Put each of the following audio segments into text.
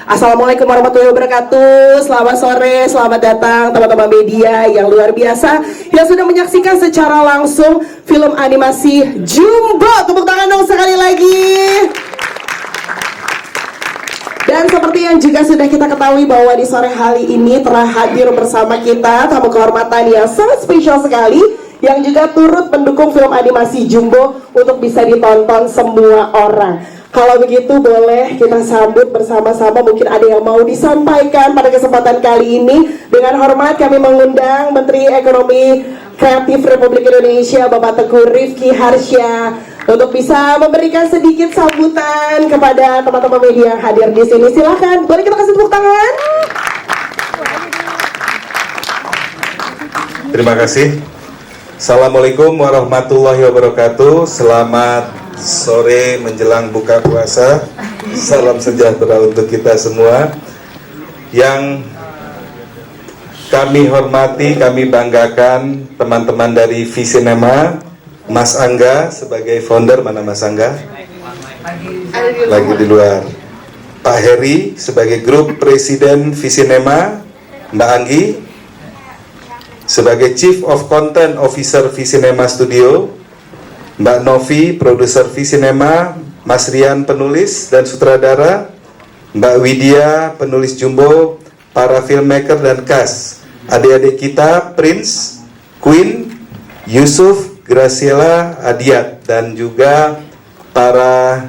Assalamualaikum warahmatullahi wabarakatuh. Selamat sore, selamat datang teman-teman media yang luar biasa yang sudah menyaksikan secara langsung film animasi Jumbo. Tepuk tangan dong sekali lagi. Dan seperti yang juga sudah kita ketahui bahwa di sore hari ini telah hadir bersama kita tamu kehormatan yang sangat spesial sekali, yang juga turut mendukung film animasi Jumbo untuk bisa ditonton semua orang. Kalau begitu boleh kita sambut bersama-sama, mungkin ada yang mau disampaikan pada kesempatan kali ini. Dengan hormat kami mengundang Menteri Ekonomi Kreatif Republik Indonesia Bapak Tengku Rifki Harsha untuk bisa memberikan sedikit sambutan kepada teman-teman media yang hadir di sini. Silakan, boleh kita kasih tepuk tangan? Terima kasih. Assalamualaikum warahmatullahi wabarakatuh. Selamat sore menjelang buka puasa. Salam sejahtera untuk kita semua. Yang kami hormati, kami banggakan teman-teman dari Visinema, Mas Angga sebagai founder. Mana Mas Angga? Lagi di luar. Pak Heri sebagai grup presiden Visinema, Mbak Anggi sebagai Chief of Content Officer Visinema Studio, Mbak Novi produser Visinema, Mas Rian penulis dan sutradara, Mbak Widya penulis Jumbo, para filmmaker dan cast, adik-adik kita Prince, Queen, Yusuf, Graciela, Adiat, dan juga para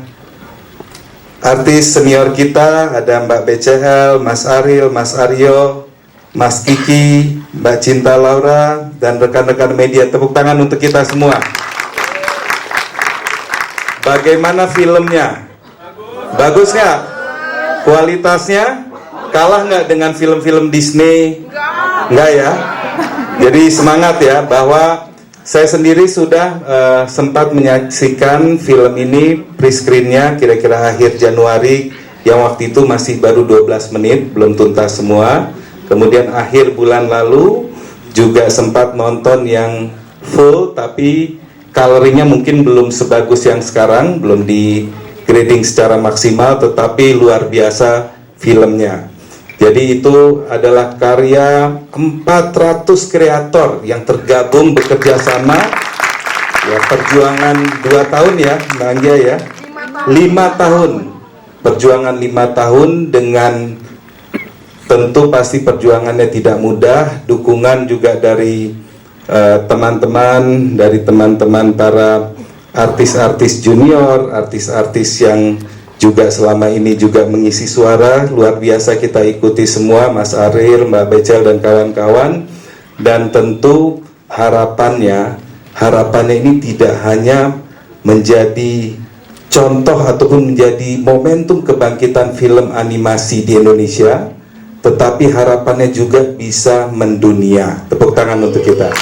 artis senior kita, ada Mbak BCL, Mas Ariel, Mas Aryo, Mas Kiki, Mbak Cinta Laura, dan rekan-rekan media. Tepuk tangan untuk kita semua. Bagaimana filmnya? Bagus nggak? Kualitasnya? Kalah nggak dengan film-film Disney? Nggak ya? Jadi semangat ya, bahwa saya sendiri sudah sempat menyaksikan film ini pre-screennya kira-kira akhir Januari, yang waktu itu masih baru 12 menit, belum tuntas semua. Kemudian akhir bulan lalu juga sempat nonton yang full, tapi coloringnya mungkin belum sebagus yang sekarang, belum di grading secara maksimal, tetapi luar biasa filmnya. Jadi itu adalah karya 400 kreator yang tergabung bekerja sama. Ya, perjuangan 2 tahun ya, Mbak Anggia ya. 5 tahun. Perjuangan 5 tahun dengan tentu pasti perjuangannya tidak mudah. Dukungan juga dari teman-teman, dari teman-teman para artis-artis junior, artis-artis yang juga selama ini juga mengisi suara. Luar biasa kita ikuti semua, Mas Ariel, Mbak Becel dan kawan-kawan. Dan tentu harapannya ini tidak hanya menjadi contoh ataupun menjadi momentum kebangkitan film animasi di Indonesia, tetapi harapannya juga bisa mendunia. Tepuk tangan untuk kita.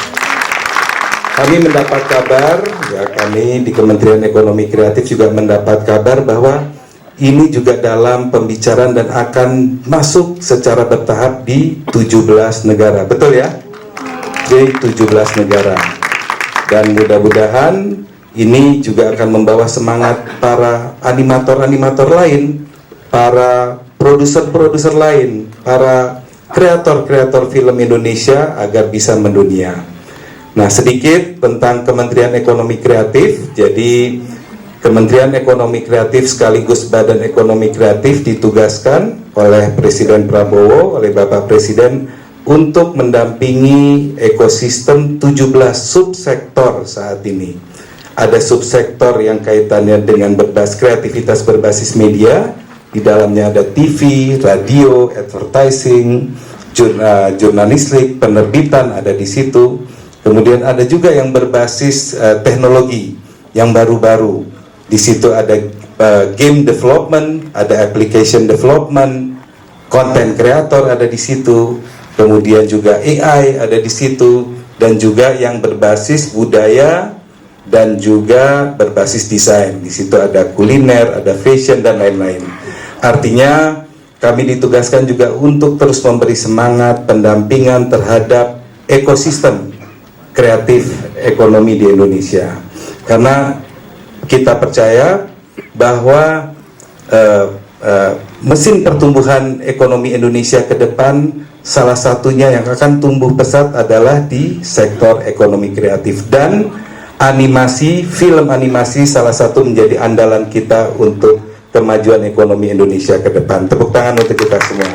Kami mendapat kabar, ya, kami di Kementerian Ekonomi Kreatif juga mendapat kabar bahwa ini juga dalam pembicaraan dan akan masuk secara bertahap di 17 negara. Betul ya? Di 17 negara. Dan mudah-mudahan ini juga akan membawa semangat para animator-animator lain, para produser-produser lain, para kreator-kreator film Indonesia agar bisa mendunia. Nah, sedikit tentang Kementerian Ekonomi Kreatif. Jadi Kementerian Ekonomi Kreatif sekaligus Badan Ekonomi Kreatif ditugaskan oleh Presiden Prabowo, oleh Bapak Presiden, untuk mendampingi ekosistem 17 subsektor saat ini. Ada subsektor yang kaitannya dengan kreativitas berbasis media. Di dalamnya ada TV, radio, advertising, jurnalistik, penerbitan ada di situ. Kemudian ada juga yang berbasis teknologi yang baru-baru. Di situ ada game development, ada application development, content creator ada di situ, kemudian juga AI ada di situ, dan juga yang berbasis budaya dan juga berbasis desain. Di situ ada kuliner, ada fashion dan lain-lain. Artinya kami ditugaskan juga untuk terus memberi semangat pendampingan terhadap ekosistem kreatif ekonomi di Indonesia. Karena kita percaya bahwa mesin pertumbuhan ekonomi Indonesia ke depan, salah satunya yang akan tumbuh pesat adalah di sektor ekonomi kreatif, dan animasi, film animasi salah satu menjadi andalan kita untuk kemajuan ekonomi Indonesia ke depan. Tepuk tangan untuk kita semua.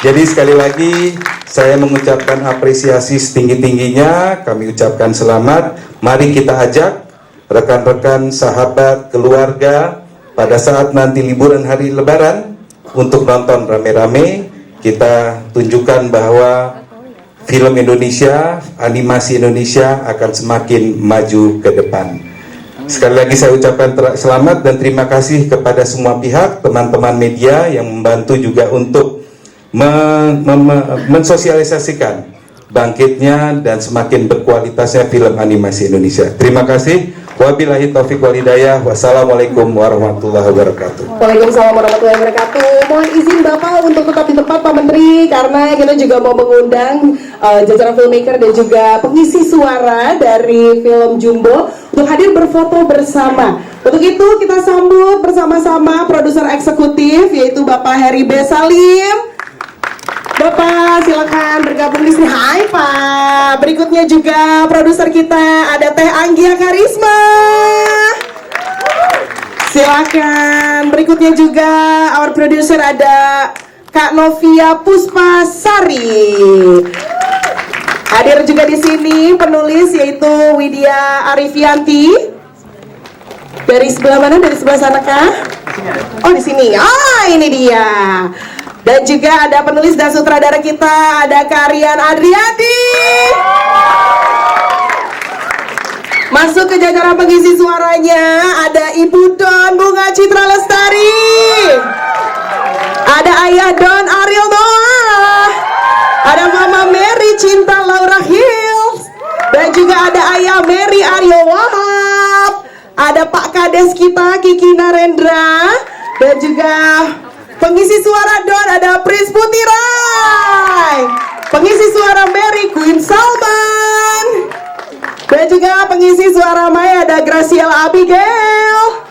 Jadi sekali lagi saya mengucapkan apresiasi setinggi-tingginya, kami ucapkan selamat. Mari kita ajak rekan-rekan, sahabat, keluarga pada saat nanti liburan hari Lebaran untuk nonton rame-rame. Kita tunjukkan bahwa film Indonesia, animasi Indonesia akan semakin maju ke depan. Sekali lagi saya ucapkan selamat dan terima kasih kepada semua pihak, teman-teman media yang membantu juga untuk mensosialisasikan bangkitnya dan semakin berkualitasnya film animasi Indonesia. Terima kasih. Wabillahi taufiq wal hidayah. Wassalamualaikum warahmatullahi wabarakatuh. Waalaikumsalam warahmatullahi wabarakatuh. Mohon izin Bapak untuk tetap di tempat Pak Menteri, karena kita juga mau mengundang jajaran filmmaker dan juga pengisi suara dari film Jumbo untuk hadir berfoto bersama. Untuk itu kita sambut bersama-sama produser eksekutif yaitu Bapak Heri B. Salim. Bapak silakan bergabung di sini. Hai Pak. Berikutnya juga produser kita ada Teh Anggia Karisma. Silakan. Berikutnya juga our producer ada Kak Novia Puspasari. Hadir juga di sini penulis yaitu Widya Arifianti. Dari sebelah mana? Dari sebelah sana kah? Oh di sini. Ah ini dia. Dan juga ada penulis dan sutradara kita, ada Karian Adriati. Masuk ke jajaran pengisi suaranya, ada Ibu Don Bunga Citra Lestari, ada Ayah Don Ariel Noah, ada Mama Mary Cinta Laura Hills, dan juga ada Ayah Mary Aryo Wahab, ada Pak Kades kita Kiki Narendra, dan juga pengisi suara Don ada Prince Putirai, pengisi suara Mary Queen Salman, dan juga pengisi suara Maya ada Graciela Abigail,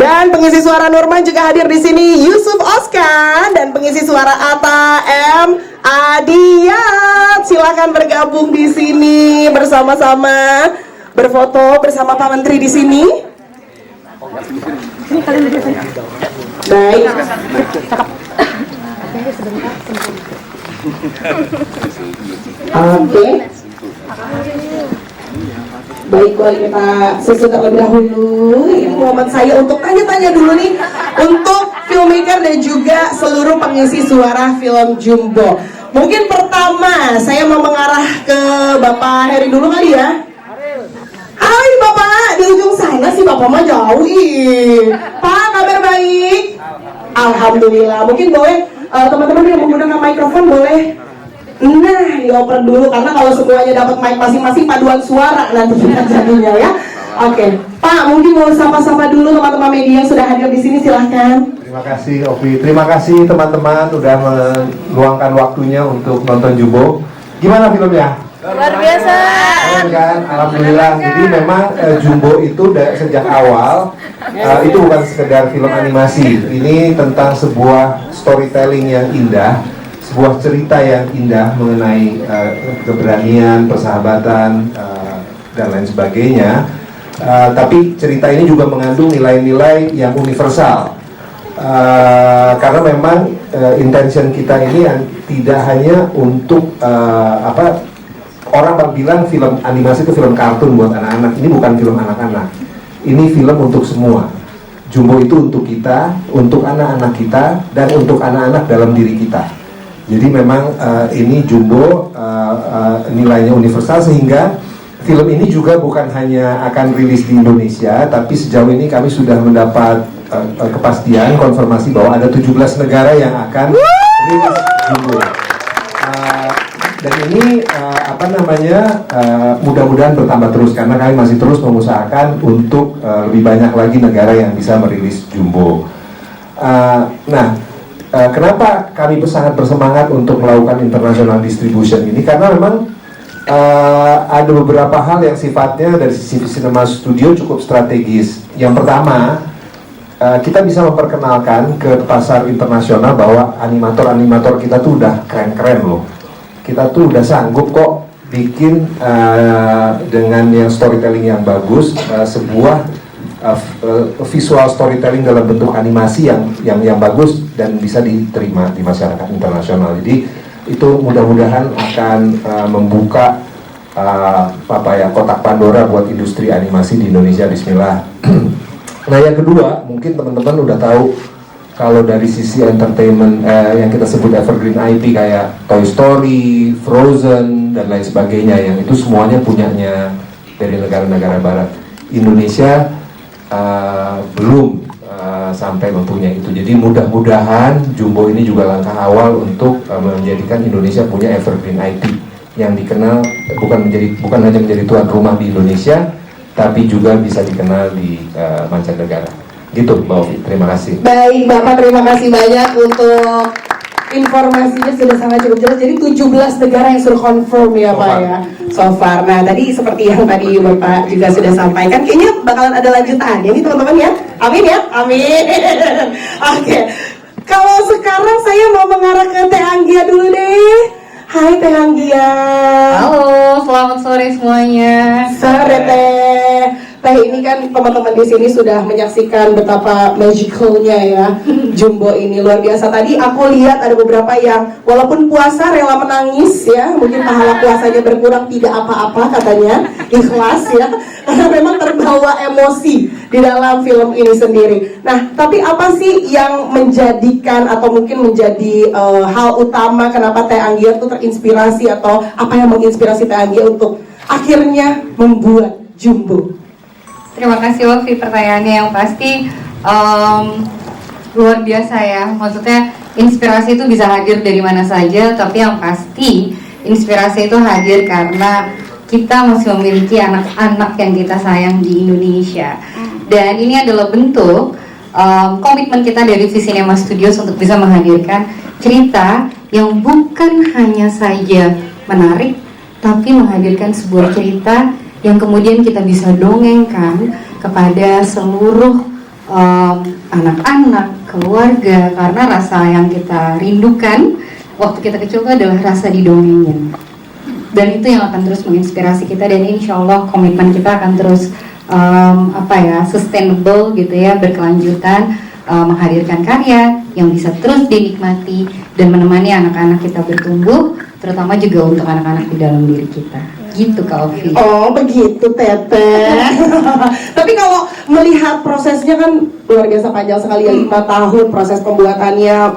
dan pengisi suara Nurman juga hadir di sini Yusuf Oscar, dan pengisi suara Atta M Adiyat. Silakan bergabung di sini bersama-sama berfoto bersama Pak Menteri di sini. Baik. Oke. Baik, boleh kita sesudah terlebih dahulu. Ini momen saya untuk tanya-tanya dulu nih untuk filmmaker dan juga seluruh pengisi suara film Jumbo. Mungkin pertama saya mau mengarah ke Bapak Heri dulu kali ya. Hai Bapak, di ujung sana sih Bapak mah jauh ih. Pak, kabar baik? Alhamdulillah. Mungkin boleh teman-teman yang menggunakan mikrofon boleh dioper dulu, karena kalau semuanya dapat mic masing-masing paduan suara nanti kita jadinya ya. Oke. Pak, mungkin mau sapa-sapa dulu teman-teman media yang sudah hadir di sini, silahkan. Terima kasih Ovi, terima kasih teman-teman udah meluangkan waktunya untuk nonton Jumbo. Gimana filmnya? Luar biasa. Keren kan? Alhamdulillah. Jadi memang Jumbo itu sejak awal itu bukan sekedar film animasi. Ini tentang sebuah storytelling yang indah, sebuah cerita yang indah mengenai keberanian, persahabatan dan lain sebagainya. Tapi cerita ini juga mengandung nilai-nilai yang universal. Karena memang intention kita ini yang tidak hanya untuk orang bilang film animasi itu film kartun buat anak-anak. Ini bukan film anak-anak. Ini film untuk semua. Jumbo itu untuk kita, untuk anak-anak kita, dan untuk anak-anak dalam diri kita. Jadi memang ini Jumbo nilainya universal, sehingga film ini juga bukan hanya akan rilis di Indonesia, tapi sejauh ini kami sudah mendapat kepastian, konfirmasi bahwa ada 17 negara yang akan rilis Jumbo. Dan ini mudah-mudahan bertambah terus, karena kami masih terus mengusahakan untuk lebih banyak lagi negara yang bisa merilis Jumbo. Kenapa kami sangat bersemangat untuk melakukan international distribution ini? Karena memang ada beberapa hal yang sifatnya dari sisi Cinema Studio cukup strategis. Yang pertama, kita bisa memperkenalkan ke pasar internasional bahwa animator-animator kita tuh udah keren-keren loh. Kita tuh udah sanggup kok bikin dengan yang storytelling yang bagus, sebuah visual storytelling dalam bentuk animasi yang bagus dan bisa diterima di masyarakat internasional. Jadi itu mudah-mudahan akan membuka kotak Pandora buat industri animasi di Indonesia. Bismillah. Nah, yang kedua, mungkin teman-teman udah tahu kalau dari sisi entertainment yang kita sebut evergreen IP kayak Toy Story, Frozen dan lain sebagainya, yang itu semuanya punyanya dari negara-negara barat. Indonesia belum sampai mempunyai itu. Jadi mudah-mudahan Jumbo ini juga langkah awal untuk menjadikan Indonesia punya evergreen IP yang dikenal bukan hanya menjadi tuan rumah di Indonesia, tapi juga bisa dikenal di mancanegara. Gitu, Mbak Ovi. Terima kasih. Baik, Bapak, terima kasih banyak untuk informasinya, sudah sangat cukup jelas. Jadi 17 negara yang sudah confirm ya Pak ya, so far. Nah, tadi seperti yang tadi Bapak juga sudah sampaikan, kayaknya bakalan ada lanjutan ya, ini teman-teman ya. Amin ya, amin. Oke, kalau sekarang saya mau mengarah ke Teh Anggia dulu deh. Hai Teh Anggia. Halo, selamat sore semuanya. Sore Teh. Teh ini kan teman-teman di sini sudah menyaksikan betapa magicalnya ya Jumbo ini, luar biasa. Tadi aku lihat ada beberapa yang walaupun puasa rela menangis ya, mungkin pahala puasanya berkurang tidak apa-apa katanya, ikhlas ya, karena memang terbawa emosi di dalam film ini sendiri. Nah, tapi apa sih yang menjadikan atau mungkin menjadi hal utama kenapa Teh Anggia tuh terinspirasi, atau apa yang menginspirasi Teh Anggia untuk akhirnya membuat Jumbo? Terima kasih Ovi, pertanyaannya yang pasti luar biasa ya. Maksudnya inspirasi itu bisa hadir dari mana saja, tapi yang pasti inspirasi itu hadir karena kita masih memiliki anak-anak yang kita sayang di Indonesia. Dan ini adalah bentuk komitmen kita dari Visinema Studios untuk bisa menghadirkan cerita yang bukan hanya saja menarik, tapi menghadirkan sebuah cerita yang kemudian kita bisa dongengkan kepada seluruh anak-anak, keluarga, karena rasa yang kita rindukan waktu kita kecil itu adalah rasa didongengin. Dan itu yang akan terus menginspirasi kita, dan insya Allah komitmen kita akan terus sustainable gitu ya, berkelanjutan, menghadirkan karya yang bisa terus dinikmati dan menemani anak-anak kita bertumbuh, terutama juga untuk anak-anak di dalam diri kita. Gitu Kak Ovi. Oh begitu Teteh. Tapi kalau melihat prosesnya kan luar biasa panjang sekali ya, 5 tahun proses pembuatannya,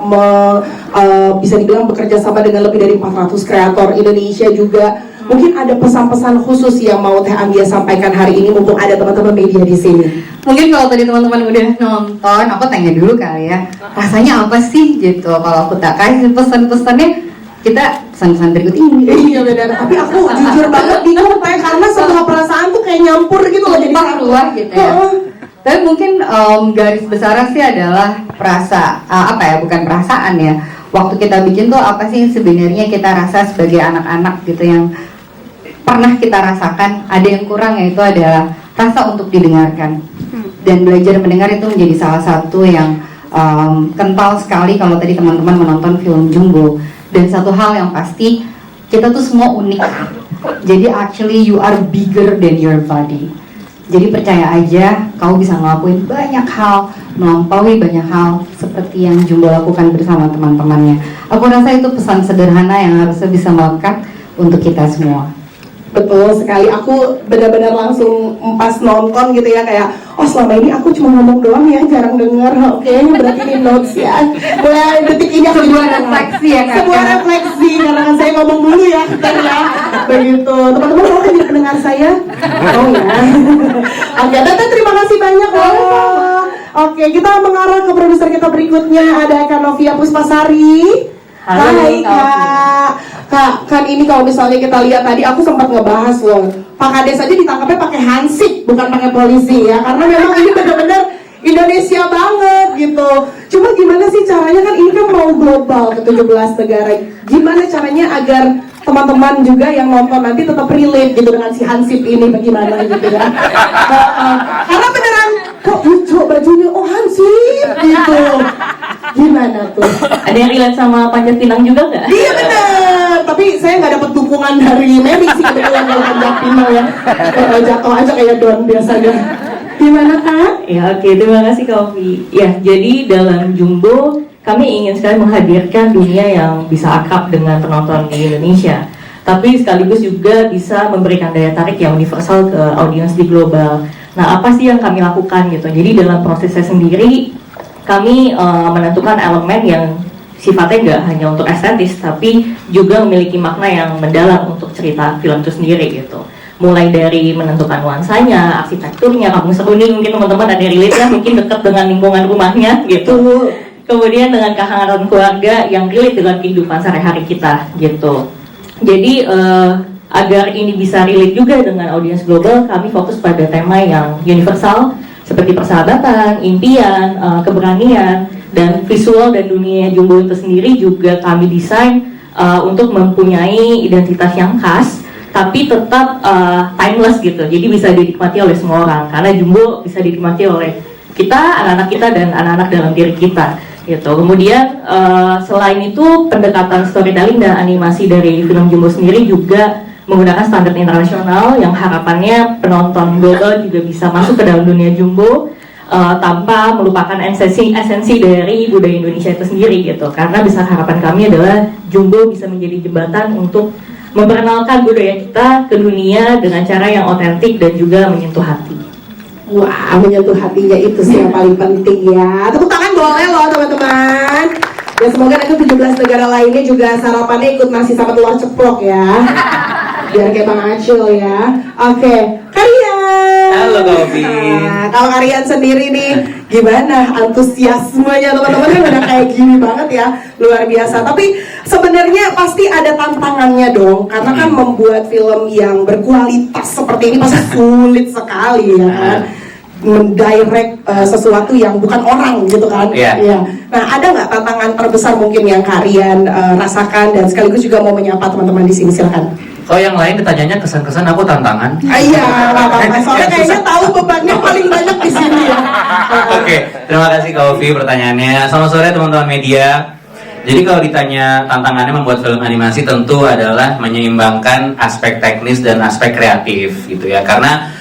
bisa dibilang bekerja sama dengan lebih dari 400 kreator Indonesia juga. Mungkin ada pesan-pesan khusus yang mau Teh Anggia sampaikan hari ini mumpung ada teman-teman media di sini. Mungkin kalau tadi teman-teman udah nonton, aku tanya dulu kali ya, rasanya apa sih gitu. Kalau aku tak kasih pesan-pesannya, kita pesan-pesan berikut ini. Iya benar. Tapi aku jujur banget bingung Teh, karena semua perasaan tuh kayak nyampur gitu loh, jadi keluar gitu ya. Tapi mungkin garis besar sih adalah bukan perasaan ya. Waktu kita bikin tuh apa sih sebenarnya kita rasa sebagai anak-anak gitu yang pernah kita rasakan. Ada yang kurang, yaitu adalah rasa untuk didengarkan. Dan belajar mendengar itu menjadi salah satu yang kental sekali kalau tadi teman-teman menonton film Jumbo. Dan satu hal yang pasti, kita tuh semua unik. Jadi actually you are bigger than your body. Jadi percaya aja, kamu bisa ngelakuin banyak hal, melampaui banyak hal seperti yang Jumbo lakukan bersama teman-temannya. Aku rasa itu pesan sederhana yang harusnya bisa melekat untuk kita semua. Betul sekali, aku benar-benar langsung pas nonton gitu ya, kayak oh selama ini aku cuma ngomong doang ya, jarang dengar. Oke, berarti ini notes ya. Mulai detik ini aku sebuah refleksi ya Kak. Sebuah refleksi, karena kan saya ngomong dulu ya kan ya. Begitu, teman-teman mau kan jadi pendengar saya? Oh ya. Oke, Tete terima kasih banyak loh. Oke, kita mengarah ke produser kita berikutnya, ada Kak Novia Puspasari. Hai Kak, kan ini kalau misalnya kita lihat tadi, aku sempat ngebahas loh, Pak Kades aja ditangkapnya pakai hansip, bukan pakai polisi ya, karena memang ini benar-benar Indonesia banget gitu. Cuma gimana sih caranya, kan ini kan mau global ke 17 negara, gimana caranya agar teman-teman juga yang nonton nanti tetap relate gitu dengan si hansip ini, bagaimana gitu ya. Karena beneran kok hijau bajunya, oh Hansip gitu. Gimana tuh? Ada yang relate sama Panjat Pinang juga nggak? Iya bener, tapi saya nggak dapet dukungan dari Mary sih kebetulan kalau Panjat Pinang ya. Jatuh aja kayak Don biasanya. Gimana Kak? Ya oke, terima kasih Kak Ovi. Ya, jadi dalam Jumbo kami ingin sekali menghadirkan dunia yang bisa akrab dengan penonton di Indonesia, tapi sekaligus juga bisa memberikan daya tarik yang universal ke audiens di global. Nah, apa sih yang kami lakukan gitu? Jadi dalam prosesnya sendiri, kami menentukan elemen yang sifatnya nggak hanya untuk estetis, tapi juga memiliki makna yang mendalam untuk cerita film itu sendiri gitu. Mulai dari menentukan nuansanya, arsitekturnya, kampung seru ini mungkin teman-teman ada relate ya, mungkin dekat dengan lingkungan rumahnya gitu. Kemudian dengan kehangatan keluarga yang relate dengan kehidupan sehari-hari kita gitu. Jadi agar ini bisa relate juga dengan audiens global, kami fokus pada tema yang universal seperti persahabatan, impian, keberanian, dan visual dan dunia Jumbo itu sendiri juga kami desain untuk mempunyai identitas yang khas, tapi tetap timeless gitu. Jadi bisa dinikmati oleh semua orang karena Jumbo bisa dinikmati oleh kita, anak-anak kita, dan anak-anak dalam diri kita gitu. Kemudian selain itu pendekatan storytelling dan animasi dari film Jumbo sendiri juga menggunakan standar internasional yang harapannya penonton global juga bisa masuk ke dalam dunia Jumbo tanpa melupakan esensi dari budaya Indonesia itu sendiri gitu. Karena besar harapan kami adalah Jumbo bisa menjadi jembatan untuk memperkenalkan budaya kita ke dunia dengan cara yang otentik dan juga menyentuh hati. Wah, menyentuh hatinya itu sih yang paling penting ya. Tepuk tangan boleh loh teman-teman. Dan semoga nanti 17 negara lainnya juga sarapannya ikut nasi sama telur ceplok ya. Biar kayak Bang Acil ya. Oke, Karian. Halo Kopi. Nah, kalau Karian sendiri nih, gimana antusiasmenya teman-teman kan udah kayak gini banget ya, luar biasa. Tapi sebenarnya pasti ada tantangannya dong, karena kan membuat film yang berkualitas seperti ini pasti sulit sekali ya kan. Mendirect sesuatu yang bukan orang gitu kan. Iya. Nah, ada nggak tantangan terbesar mungkin yang Karian rasakan, dan sekaligus juga mau menyapa teman-teman di sini, silakan. Kalau yang lain ditanyanya kesan-kesan, aku tantangan. Iya, nggak apa-apa. Soalnya kayaknya tahu bebannya paling banyak di sini ya. Oke, terima kasih Kak Ovi pertanyaannya. Selamat sore teman-teman media. Jadi kalau ditanya tantangannya membuat film animasi, tentu adalah menyeimbangkan aspek teknis dan aspek kreatif gitu ya. Karena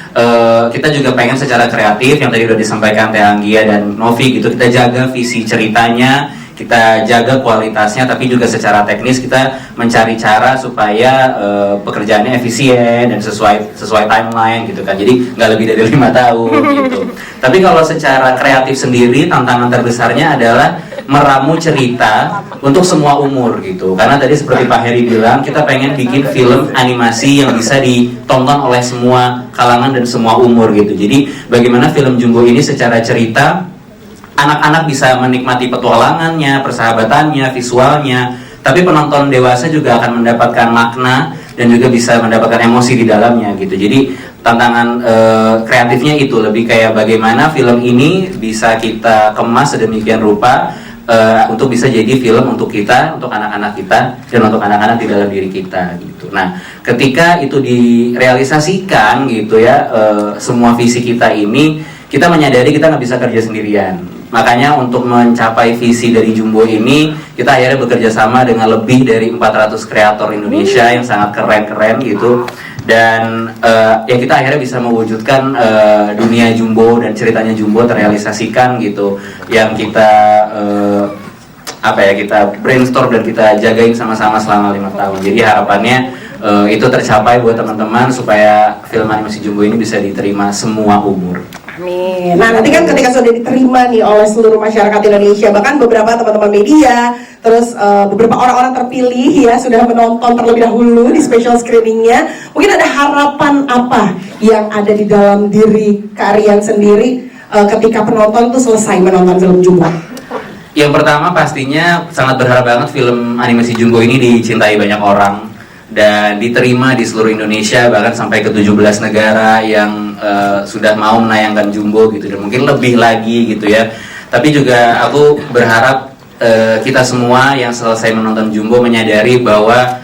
kita juga pengen secara kreatif yang tadi udah disampaikan Teh Anggia dan Novi gitu, kita jaga visi ceritanya, kita jaga kualitasnya, tapi juga secara teknis kita mencari cara supaya pekerjaannya efisien dan sesuai timeline gitu kan. Jadi nggak lebih dari 5 tahun gitu. Tapi kalau secara kreatif sendiri, tantangan terbesarnya adalah meramu cerita untuk semua umur gitu. Karena tadi seperti Pak Heri bilang, kita pengen bikin film animasi yang bisa ditonton oleh semua kalangan dan semua umur gitu. Jadi bagaimana film Jumbo ini secara cerita anak-anak bisa menikmati petualangannya, persahabatannya, visualnya, tapi penonton dewasa juga akan mendapatkan makna dan juga bisa mendapatkan emosi di dalamnya gitu. Jadi tantangan kreatifnya itu lebih kayak bagaimana film ini bisa kita kemas sedemikian rupa untuk bisa jadi film untuk kita, untuk anak-anak kita, dan untuk anak-anak di dalam diri kita gitu. Nah, ketika itu direalisasikan gitu ya, semua visi kita ini, kita menyadari kita nggak bisa kerja sendirian. Makanya untuk mencapai visi dari Jumbo ini, kita akhirnya bekerja sama dengan lebih dari 400 kreator Indonesia yang sangat keren-keren gitu. Dan ya kita akhirnya bisa mewujudkan dunia Jumbo dan ceritanya Jumbo terrealisasikan gitu. Yang kita kita brainstorm dan kita jagain sama-sama selama 5 tahun. Jadi harapannya itu tercapai buat teman-teman supaya film animasi Jumbo ini bisa diterima semua umur. Amin. Nah, nanti kan ketika sudah diterima nih oleh seluruh masyarakat Indonesia, bahkan beberapa teman-teman media, terus beberapa orang-orang terpilih ya sudah menonton terlebih dahulu di special screeningnya, mungkin ada harapan apa yang ada di dalam diri Karian sendiri ketika penonton itu selesai menonton film Jumbo? Yang pertama pastinya sangat berharap banget film animasi Jumbo ini dicintai banyak orang dan diterima di seluruh Indonesia, bahkan sampai ke 17 negara yang sudah mau menayangkan Jumbo gitu, dan mungkin lebih lagi gitu ya. Tapi juga aku berharap kita semua yang selesai menonton Jumbo menyadari bahwa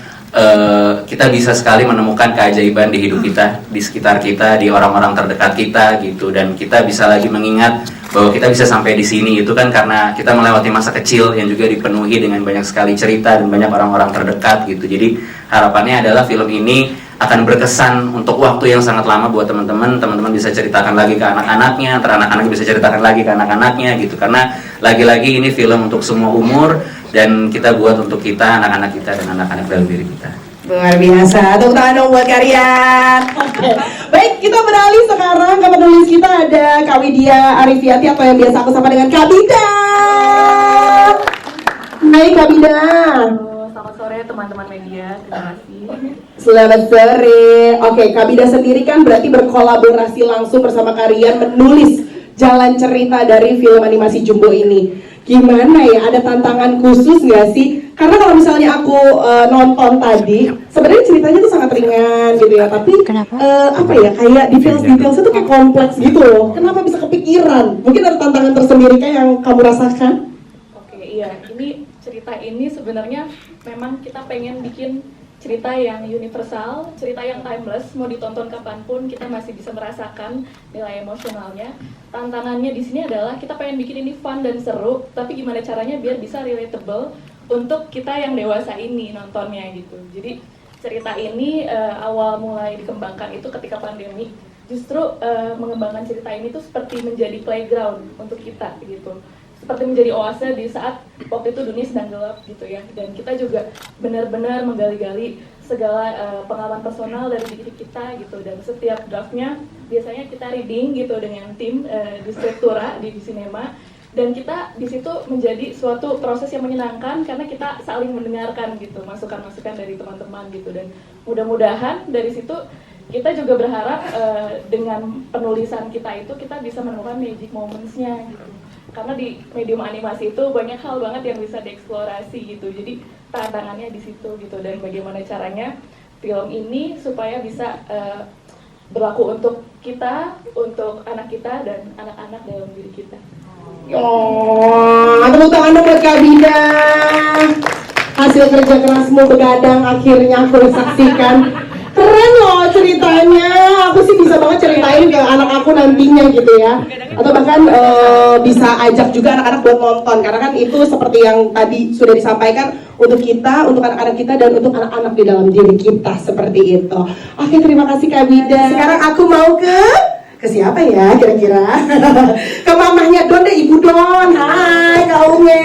kita bisa sekali menemukan keajaiban di hidup kita, di sekitar kita, di orang-orang terdekat kita gitu, dan kita bisa lagi mengingat bahwa kita bisa sampai di sini itu kan karena kita melewati masa kecil yang juga dipenuhi dengan banyak sekali cerita dan banyak orang-orang terdekat gitu. Jadi harapannya adalah film ini akan berkesan untuk waktu yang sangat lama buat teman-teman. Teman-teman bisa ceritakan lagi ke anak-anaknya, anak-anak bisa ceritakan lagi ke anak-anaknya gitu. Karena lagi-lagi ini film untuk semua umur dan kita buat untuk kita, anak-anak kita dan anak-anak dalam diri kita. Luar biasa, tepuk tangan dong buat kalian. Oke. Baik, kita beralih sekarang ke penulis kita, ada Kak Widya Arifiati atau yang biasa aku sapa dengan Kak Bida. Hai Kak Bida. Selamat sore teman-teman media, terima kasih. Selamat sore. Oke, Kak Bida sendiri kan berarti berkolaborasi langsung bersama kalian menulis jalan cerita dari film animasi Jumbo ini. Gimana ya, ada tantangan khusus nggak sih? Karena kalau misalnya aku nonton tadi, sebenarnya ceritanya tuh sangat ringan gitu ya, tapi apa ya, kayak details-detailsnya tuh kayak kompleks gitu loh. Kenapa bisa kepikiran? Mungkin ada tantangan tersendiri kayak yang kamu rasakan? Oke, iya, ini cerita ini sebenarnya memang kita pengen bikin cerita yang universal, cerita yang timeless, mau ditonton kapanpun kita masih bisa merasakan nilai emosionalnya. Tantangannya di sini adalah kita pengen bikin ini fun dan seru, tapi gimana caranya biar bisa relatable untuk kita yang dewasa ini nontonnya gitu. Jadi cerita ini awal mulai dikembangkan itu ketika pandemi. Justru mengembangkan cerita ini tuh seperti menjadi playground untuk kita gitu. Seperti menjadi oase di saat waktu itu dunia sedang gelap gitu ya. Dan kita juga benar-benar menggali-gali segala pengalaman personal dari diri kita gitu. Dan setiap draftnya biasanya kita reading gitu dengan tim di Struktura di Sinema. Dan kita di situ menjadi suatu proses yang menyenangkan karena kita saling mendengarkan gitu masukan-masukan dari teman-teman gitu. Dan mudah-mudahan dari situ kita juga berharap dengan penulisan kita itu kita bisa menemukan magic moments-nya gitu. Karena di medium animasi itu banyak hal banget yang bisa dieksplorasi gitu. Jadi tantangannya di situ gitu. Dan bagaimana caranya film ini supaya bisa berlaku untuk kita, untuk anak kita dan anak-anak dalam diri kita. Oh, tepuk tangan dong buat Kak Bida. Hasil kerja kerasmu begadang akhirnya aku saksikan. Keren loh ceritanya. Aku sih bisa banget ceritain ke anak aku nantinya gitu ya. Atau bahkan bisa ajak juga anak-anak buat nonton. Karena kan itu seperti yang tadi sudah disampaikan, untuk kita, untuk anak-anak kita, dan untuk anak-anak di dalam diri kita, seperti itu. Oke, terima kasih Kak Bida. Sekarang aku mau ke siapa ya kira-kira? Ke mamahnya Don deh, Ibu Don. Hai Kak Unge.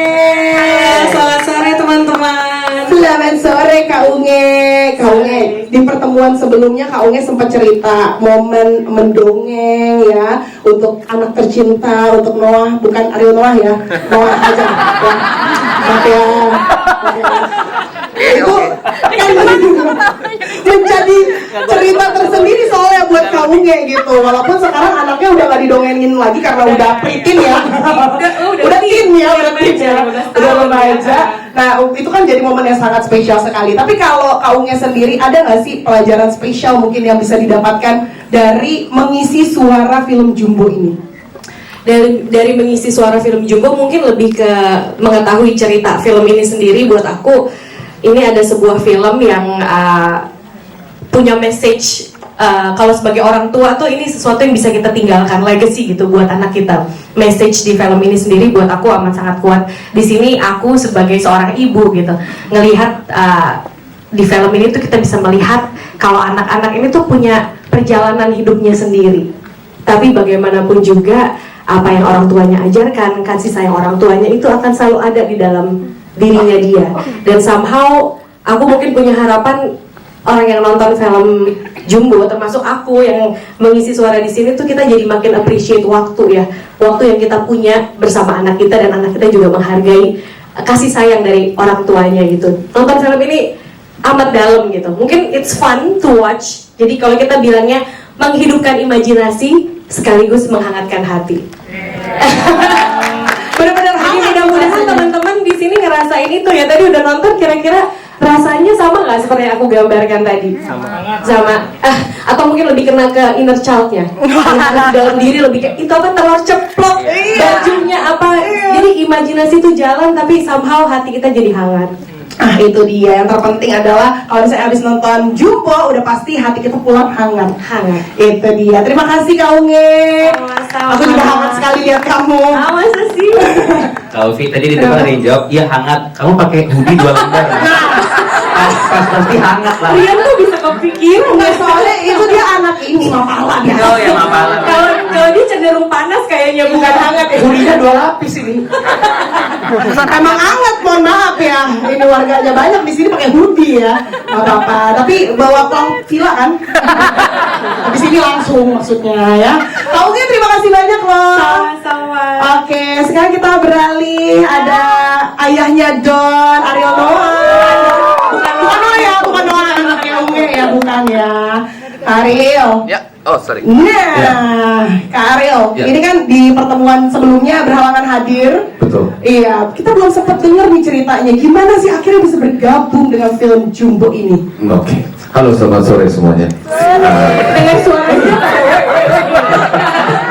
Selamat sore teman-teman. Selamat sore Kak Unge. Kak Unge, di pertemuan sebelumnya Kak Unge sempat cerita momen mendongeng ya untuk anak tercinta, untuk Noah, bukan Ariel Noah ya, Noah aja ya. Maaf ya. Itu kan menjadi cerita tersendiri soalnya buat Kak Unge gitu. Walaupun sekarang anaknya udah gak didongengin lagi karena udah preteen ya. Udah teen ya, udah remaja. Nah itu kan jadi momen yang sangat spesial sekali. Tapi kalau Kak Unge sendiri, ada nggak sih pelajaran spesial mungkin yang bisa didapatkan dari mengisi suara film Jumbo ini? Dari mengisi suara film Jumbo mungkin lebih ke mengetahui cerita film ini sendiri. Buat aku ini ada sebuah film yang punya message. Kalau sebagai orang tua tuh ini sesuatu yang bisa kita tinggalkan, legacy gitu buat anak kita. Message di film ini sendiri buat aku amat sangat kuat. Di sini aku sebagai seorang ibu gitu ngelihat di film ini tuh kita bisa melihat kalau anak-anak ini tuh punya perjalanan hidupnya sendiri. Tapi bagaimanapun juga apa yang orang tuanya ajarkan, kasih sayang orang tuanya itu akan selalu ada di dalam dirinya dia. Dan somehow aku mungkin punya harapan orang yang nonton film Jumbo, termasuk aku yang mengisi suara di sini tuh kita jadi makin appreciate waktu ya, waktu yang kita punya bersama anak kita, dan anak kita juga menghargai kasih sayang dari orang tuanya gitu. Nonton film ini amat dalam gitu. Mungkin it's fun to watch. Jadi kalau kita bilangnya menghidupkan imajinasi sekaligus menghangatkan hati. Benar-benar hangat. Mudah-mudahan teman-teman di sini ngerasain itu ya. Tadi udah nonton, kira-kira rasanya sama nggak seperti yang aku gambarkan tadi? Sama. Atau mungkin lebih kena ke inner child-nya. Di dalam diri lebih kayak itu apa, telur ceplok, bajunya apa. Jadi imajinasi itu jalan tapi somehow hati kita jadi hangat. Ah itu dia, yang terpenting adalah kalau misalnya habis nonton Jumbo udah pasti hati kita pulang hangat. Itu dia. Terima kasih Kak Unge. Sama-sama. Aku juga hangat sekali lihat kamu. Masa sih? Kak Ufi tadi ada yang jawab, iya hangat. Kamu pakai hoodie 2 lembar. Pas pasti hangat lah. Rian tuh bisa kepikiran. Enggak, soalnya itu dia anak ini mapalan ya. Oh ya mapalan. Kalau dia cenderung panas kayaknya bukan hangat ya. Hoodie-nya 2 lapis ini. Emang hangat, mohon maaf ya. Ini warganya banyak di sini pakai hoodie ya. Gak apa-apa. Tapi bawa pulang villa kan? Habis ini langsung maksudnya ya. Kak Uge terima kasih banyak loh. Sama-sama. Oke, sekarang kita beralih. Ada ayahnya Don, Ariel Noah. Bukan Noah ya, bukan Noah anaknya Unge ya, bukan ya. Ariel. Ya, oh sorry. Nah, Kak Ariel, Ya. ini kan di pertemuan sebelumnya berhalangan hadir. Betul. Iya, kita belum sempat dengar nih ceritanya. Gimana sih akhirnya bisa bergabung dengan film Jumbo ini? Oke. Halo selamat sore semuanya. Dengan suaranya.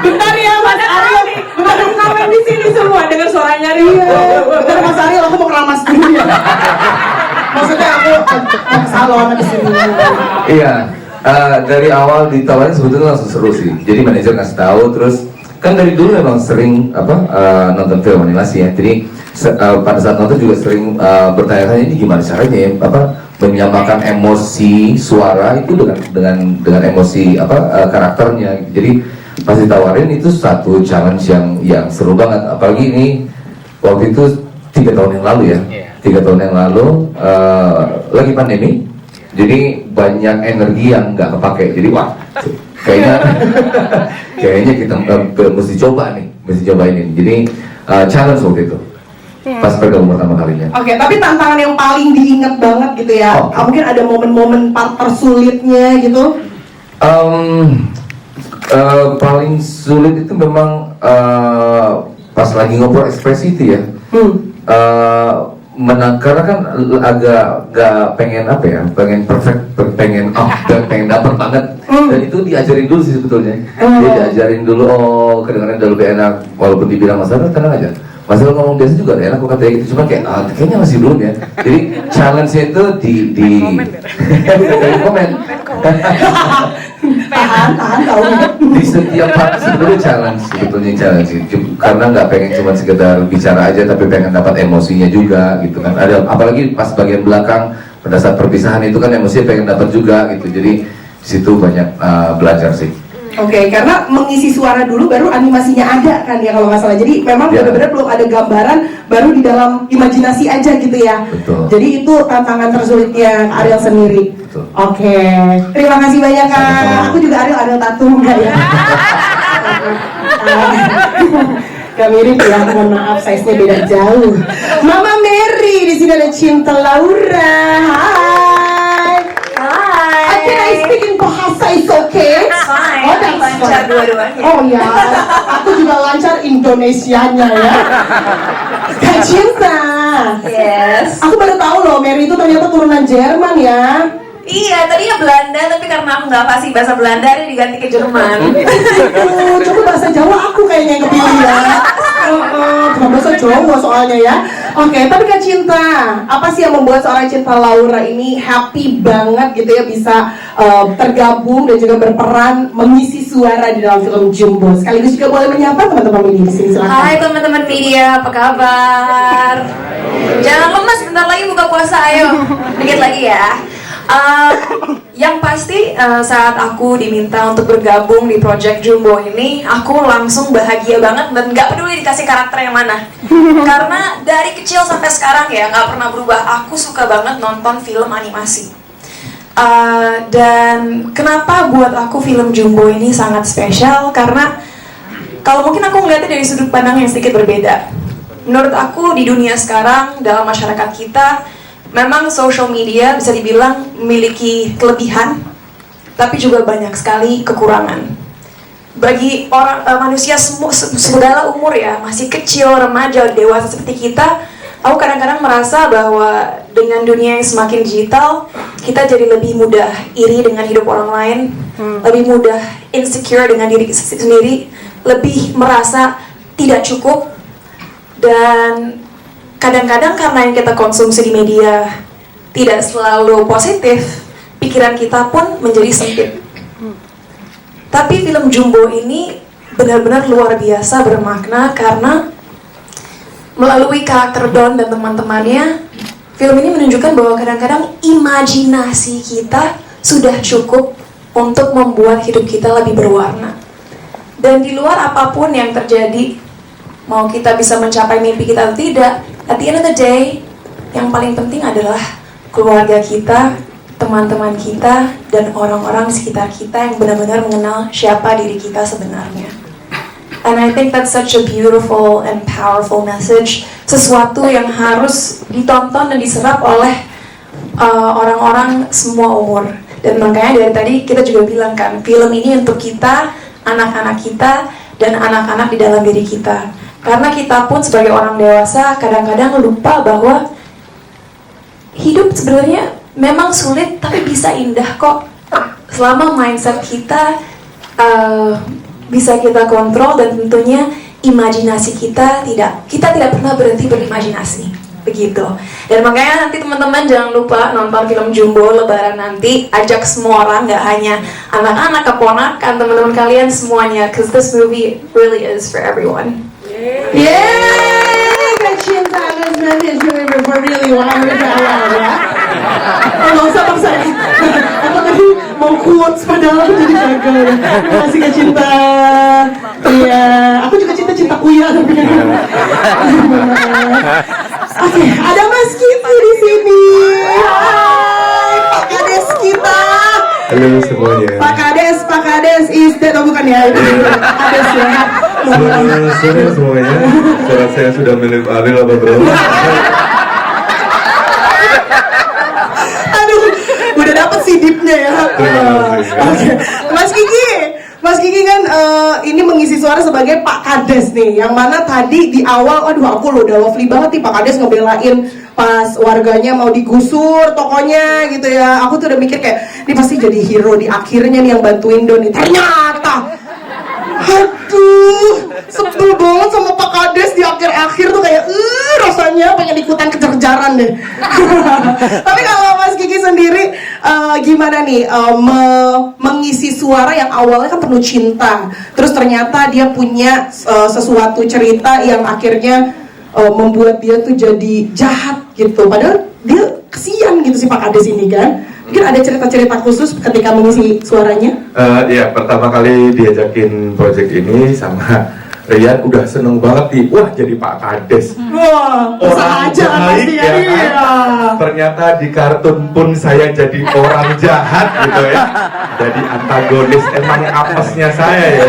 Bentar ya Mas Ariel, bentar komen di sini semua dengan suaranya Rio. Bentar Mas Ariel, aku mau keramas dulu ya. Maksudnya aku mau ke salon di sini. Iya, dari awal ditawarin sebetulnya langsung seru sih. Jadi manajer ngasih tahu, terus kan dari dulu memang sering nonton film animasi ya. Jadi pada saat nonton juga sering bertanya-tanya ini gimana caranya ya, menyamakan emosi suara itu dengan emosi karakternya. Jadi pas ditawarin itu satu challenge yang seru banget. Apalagi ini waktu itu 3 tahun yang lalu ya. 3 tahun yang lalu lagi pandemi. Jadi banyak energi yang nggak kepake. Jadi wah, kayaknya kita mesti coba ini. Jadi challenge waktu itu. Pas bergabung pertama kalinya. Oke, tapi tantangan yang paling diingat banget gitu ya. Mungkin ada momen-momen part tersulitnya gitu. Paling sulit itu memang pas lagi ngobrol ekspresi itu ya. Karena kan agak gak pengen pengen perfect, pengen dapet banget. Dan itu diajarin dulu sih sebetulnya. Dia diajarin dulu, kedengarannya udah lebih enak. Walaupun dibilang Mas Ariel tenang aja, Mas Ariel ngomong biasa juga udah enak kok katanya gitu. Cuma kayaknya masih belum ya. Jadi challenge-nya itu di komen. Tahan tahu. Di setiap part sebetulnya challenge karena nggak pengen cuma sekedar bicara aja tapi pengen dapat emosinya juga gitu kan. Ada apalagi pas bagian belakang pada saat perpisahan itu kan emosinya pengen dapat juga gitu. Jadi di situ banyak belajar sih. Oke, karena mengisi suara dulu baru animasinya ada kan ya kalau nggak salah. Jadi memang benar-benar belum ada gambaran, baru di dalam imajinasi aja gitu ya. Betul. Jadi itu tantangan tersulitnya Ariel sendiri. Betul. Oke, terima kasih banyak Kak. Sama-sama. Aku juga Ariel tattoo enggak ya? Gak mirip ya, mohon maaf, size-nya beda jauh. Mama Mary, di sini ada Cinta Laura. Hai. Can I speak in bahasa is okay? Fine. Oh, that's Lancar fine. dua-duanya. Oh ya, aku juga lancar Indonesianya ya. Kak Cinta. Yes. Aku baru tahu loh, Mary itu ternyata turunan Jerman ya. Iya, tadinya Belanda, tapi karena aku nggak fasih bahasa Belanda, dia diganti ke Jerman. Coba bahasa Jawa aku kayaknya yang kepilih ya. Cuma bahasa Jawa soalnya ya. Oke, tapi Kak Cinta, apa sih yang membuat seorang Cinta Laura ini happy banget gitu ya bisa tergabung dan juga berperan mengisi suara di dalam film Jumbo? Sekaligus juga boleh menyapa teman-teman media di sini, silakan. Hai teman-teman media, apa kabar? Jangan lemas, bentar lagi buka puasa, ayo. Dikit lagi ya. Yang pasti saat aku diminta untuk bergabung di Project Jumbo ini, aku langsung bahagia banget dan gak peduli dikasih karakter yang mana. Karena dari kecil sampai sekarang ya gak pernah berubah, aku suka banget nonton film animasi. Dan kenapa buat aku film Jumbo ini sangat spesial, karena kalau mungkin aku ngeliatnya dari sudut pandang yang sedikit berbeda. Menurut aku di dunia sekarang, dalam masyarakat kita, memang social media bisa dibilang memiliki kelebihan, tapi juga banyak sekali kekurangan. Bagi orang manusia segala umur ya, masih kecil, remaja, dewasa seperti kita, aku kadang-kadang merasa bahwa dengan dunia yang semakin digital, kita jadi lebih mudah iri dengan hidup orang lain, lebih mudah insecure dengan diri sendiri, lebih merasa tidak cukup, dan kadang-kadang karena yang kita konsumsi di media tidak selalu positif, pikiran kita pun menjadi sempit. Tapi film Jumbo ini benar-benar luar biasa bermakna karena melalui karakter Don dan teman-temannya, film ini menunjukkan bahwa kadang-kadang imajinasi kita sudah cukup untuk membuat hidup kita lebih berwarna. Dan di luar apapun yang terjadi, mau kita bisa mencapai mimpi kita atau tidak, at the end of the day, yang paling penting adalah keluarga kita, teman-teman kita, dan orang-orang sekitar kita yang benar-benar mengenal siapa diri kita sebenarnya. And I think that's such a beautiful and powerful message, sesuatu yang harus ditonton dan diserap oleh orang-orang semua umur. Dan makanya dari tadi kita juga bilang kan, film ini untuk kita, anak-anak kita, dan anak-anak di dalam diri kita. Karena kita pun sebagai orang dewasa kadang-kadang lupa bahwa hidup sebenarnya memang sulit tapi bisa indah kok. Selama mindset kita bisa kita kontrol dan tentunya imajinasi kita tidak pernah berhenti berimajinasi. Begitu. Dan makanya nanti teman-teman jangan lupa nonton film Jumbo Lebaran nanti, ajak semua orang, nggak hanya anak-anak, keponakan, teman-teman kalian semuanya, because this movie really is for everyone. Yeay, Kak Cinta nanti really wow ya. Nggak usah paksa. Aku tadi mau quotes padahal aku jadi gagal ya. Terima kasih Kak Cinta. Iya, aku juga cinta Uya tapi kan. Oke, ada Mas Kiki di sini. Hai, Pak Kades kita. Halo semuanya. Pak Kades is dead, oh bukan ya? Itu Kades ya. Selamat semuanya. Suara saya sudah mirip Ariel apa bro? Aduh, udah dapet sih dipnya ya. Oke, Mas Kiki kan ini mengisi suara sebagai Pak Kades nih, yang mana tadi di awal, aduh aku loh udah lovely banget nih Pak Kades ngebelain pas warganya mau digusur tokonya gitu ya. Aku tuh udah mikir kayak, ini pasti jadi hero di akhirnya nih yang bantuin Don nih. Ternyata, aduh, sebel banget sama Pak Kades di akhir-akhir tuh kayak, rasanya pengen ikutan kejar-kejaran deh. Tapi kalau Mas Kiki sendiri gimana nih mengisi suara yang awalnya kan penuh cinta, terus ternyata dia punya sesuatu cerita yang akhirnya membuat dia tuh jadi jahat gitu, padahal dia kesian gitu si Pak Kades ini kan. Mungkin ada cerita-cerita khusus ketika mengisi suaranya? Ya, pertama kali diajakin project ini sama Rian udah seneng banget nih, wah jadi Pak Kades. Wah, Orang aja baik pasti ya kan? iya. Ternyata di kartun pun saya jadi orang jahat gitu ya. Jadi antagonis, emang apesnya saya ya.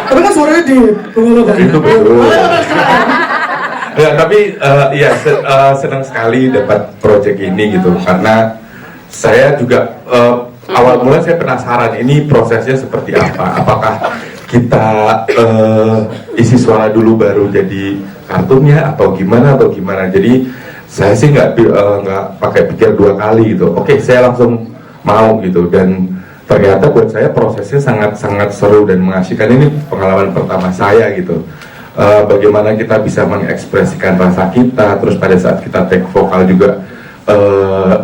Tapi kan suaranya di Itu betul. Ya, tapi ya senang sekali dapat project ini gitu, karena saya juga awal mula saya penasaran ini prosesnya seperti apa. Apakah kita isi suara dulu baru jadi kartunnya atau gimana. Jadi saya sih nggak pakai pikir dua kali gitu. Oke, saya langsung mau gitu, dan ternyata buat saya prosesnya sangat seru dan mengasyikan. Ini pengalaman pertama saya gitu. Bagaimana kita bisa mengekspresikan rasa kita, terus pada saat kita take vokal juga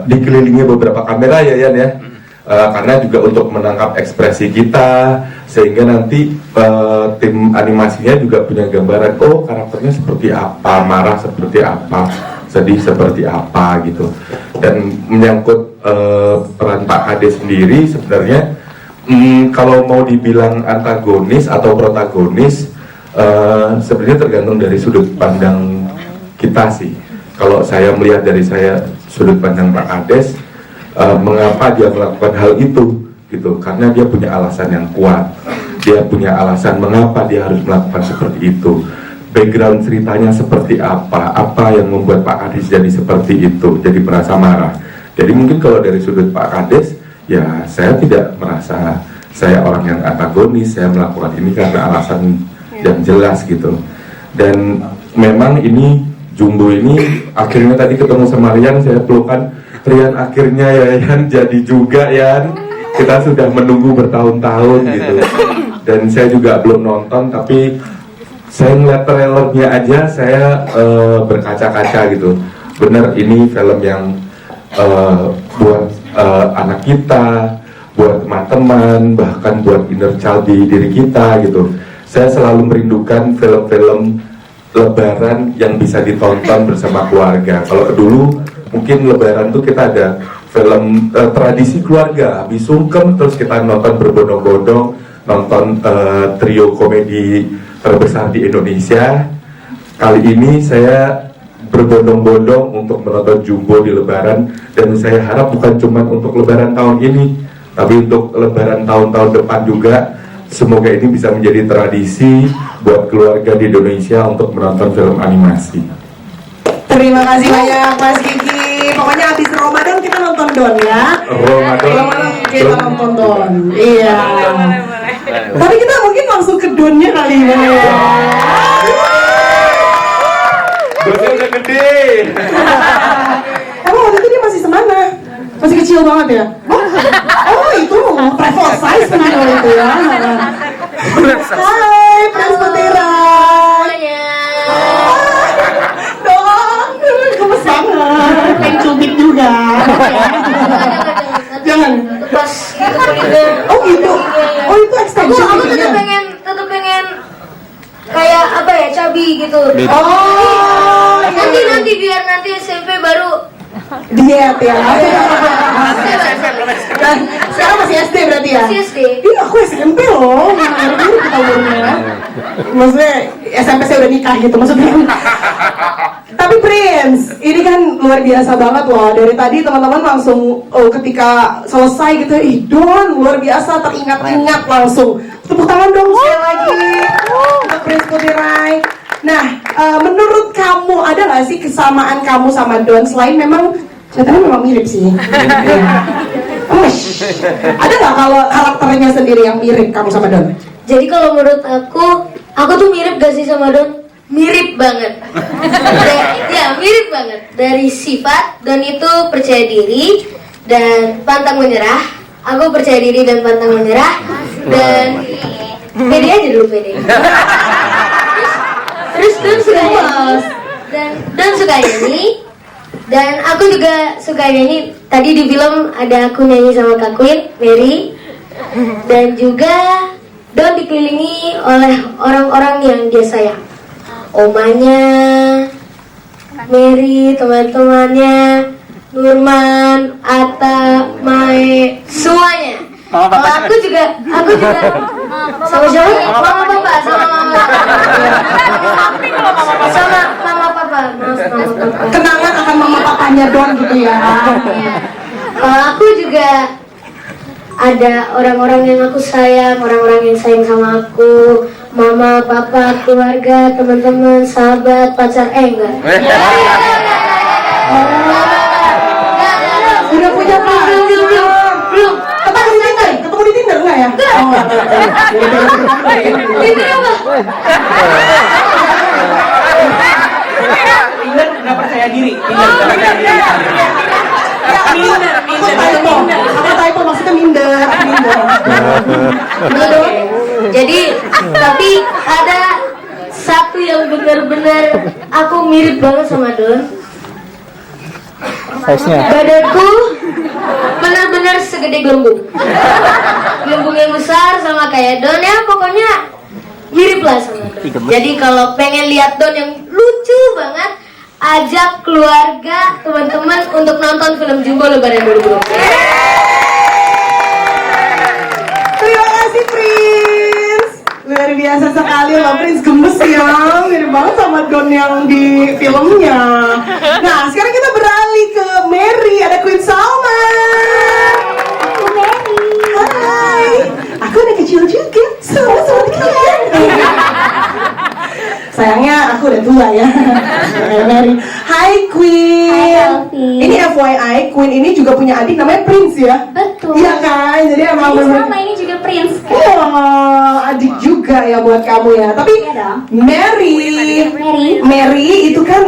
dikelilingi beberapa kamera ya Yan ya. Karena juga untuk menangkap ekspresi kita, sehingga nanti tim animasinya juga punya gambaran, oh karakternya seperti apa, marah seperti apa, sedih seperti apa gitu. Dan menyangkut peran Pak Kades sendiri sebenarnya kalau mau dibilang antagonis atau protagonis, sebenarnya tergantung dari sudut pandang kita sih. Kalau saya melihat dari sudut pandang Pak Kades, mengapa dia melakukan hal itu gitu, karena dia punya alasan yang kuat, dia punya alasan mengapa dia harus melakukan seperti itu, background ceritanya seperti apa yang membuat Pak Kades jadi seperti itu, jadi merasa marah. Jadi mungkin kalau dari sudut Pak Kades, ya saya tidak merasa saya orang yang antagonis, saya melakukan ini karena alasan yang jelas gitu. Dan memang ini Jumbo ini akhirnya tadi ketemu sama Rian, saya pelukan Rian, akhirnya ya Yan jadi juga Yan. Kita sudah menunggu bertahun-tahun gitu. Dan saya juga belum nonton, tapi Saya ngeliat trailernya aja saya berkaca-kaca gitu. Bener ini film yang buat anak kita, buat teman-teman, bahkan buat inner child di diri kita gitu. Saya selalu merindukan film-film Lebaran yang bisa ditonton bersama keluarga. Kalau dulu mungkin Lebaran tuh kita ada film tradisi keluarga, habis sungkem terus kita nonton berbondong-bondong, nonton trio komedi terbesar di Indonesia. Kali ini saya berbondong-bondong untuk menonton Jumbo di Lebaran, dan saya harap bukan cuma untuk Lebaran tahun ini, tapi untuk Lebaran tahun-tahun depan juga. Semoga ini bisa menjadi tradisi buat keluarga di Indonesia untuk menonton film animasi. Terima kasih banyak Mas Kiki. Pokoknya habis Ramadan kita nonton Don ya. Ramadan kita nonton Don. Iya. Tapi kita mungkin langsung ke Donnya kali ini. Donnya udah gede. Emang waktu itu dia masih semana? Masih kecil banget ya? Oh itu travel size kan itu ya. Hai Prince Putira. Dong, gemes banget. Pengen cubit juga. Jangan. Oh gitu. Oh itu extension. Aku tetap pengen kayak apa ya, cabi gitu. Oh Nanti biar nanti SMP baru diet ya. Dan sekarang masih SD berarti ya? Masih SD. Iya aku SMP loh. Baru kita umurnya. Maksudnya SMP saya udah nikah gitu maksudnya. Tapi Prince, ini kan luar biasa banget loh. Dari tadi teman-teman langsung ketika selesai gitu, Don luar biasa, teringat-ingat langsung. Tepuk tangan dong sekali lagi untuk Prince Putirai. Nah, menurut kamu ada nggak sih kesamaan kamu sama Don selain memang ceritanya memang mirip sih? Ada nggak kalau karakternya sendiri yang mirip kamu sama Don? Jadi kalau menurut aku tuh mirip gak sih sama Don? Mirip banget. Ya mirip banget. Dari sifat, Don itu percaya diri dan pantang menyerah. Aku percaya diri dan pantang menyerah. Dan pede aja dulu pede. Terus Don suka nyanyi. Dan Don suka nyanyi. Dan aku juga suka nyanyi. Tadi di film ada aku nyanyi sama Kak Queen, Mary. Dan juga Don dikelilingi oleh orang-orang yang dia sayang. Omanya, Mary, teman-temannya, Nurman, Atta, Mae, semuanya. Kalau aku juga sama siapa? Mama Papa, sama Mama. Sama Mama Papa. Kenangan akan mama papanya Don gitu ya. Kalau aku juga ada orang-orang yang aku sayang, orang-orang yang sayang sama aku. Mama, papa, keluarga, teman-teman, sahabat, pacar, enggak. Udah punya pacar? Belum. Ketemu di Tinder nggak ya? Tinder apa? Tinder nggak percaya diri. Aku typo maksudnya minder. Jadi, tapi ada satu yang benar-benar aku mirip banget sama Don. Badanku benar-benar segede gelembung. Gelembung yang besar sama kayak Don ya, pokoknya mirip lah sama Don. Jadi kalau pengen lihat Don yang lucu banget, ajak keluarga, teman-teman untuk nonton film Jumbo Lebaran 2020. Terima kasih Prince. Luar biasa sekali loh Prince, gemes ya. Mirip banget sama Don yang di filmnya. Nah sekarang kita beralih ke Mary. Ada Queen Salma. Aku Mary. Hai. Aku udah kecil juga. Sama seperti kalian. Sayangnya aku udah tua ya. Mary. Hai Queen. Hai Calvin. Ini FYI, Queen ini juga punya adik namanya Prince ya. Betul. Iya kan? Jadi emang Sama ini juga Prince. oh, adik juga ya buat kamu ya. Tapi Iya dong. Mary itu kan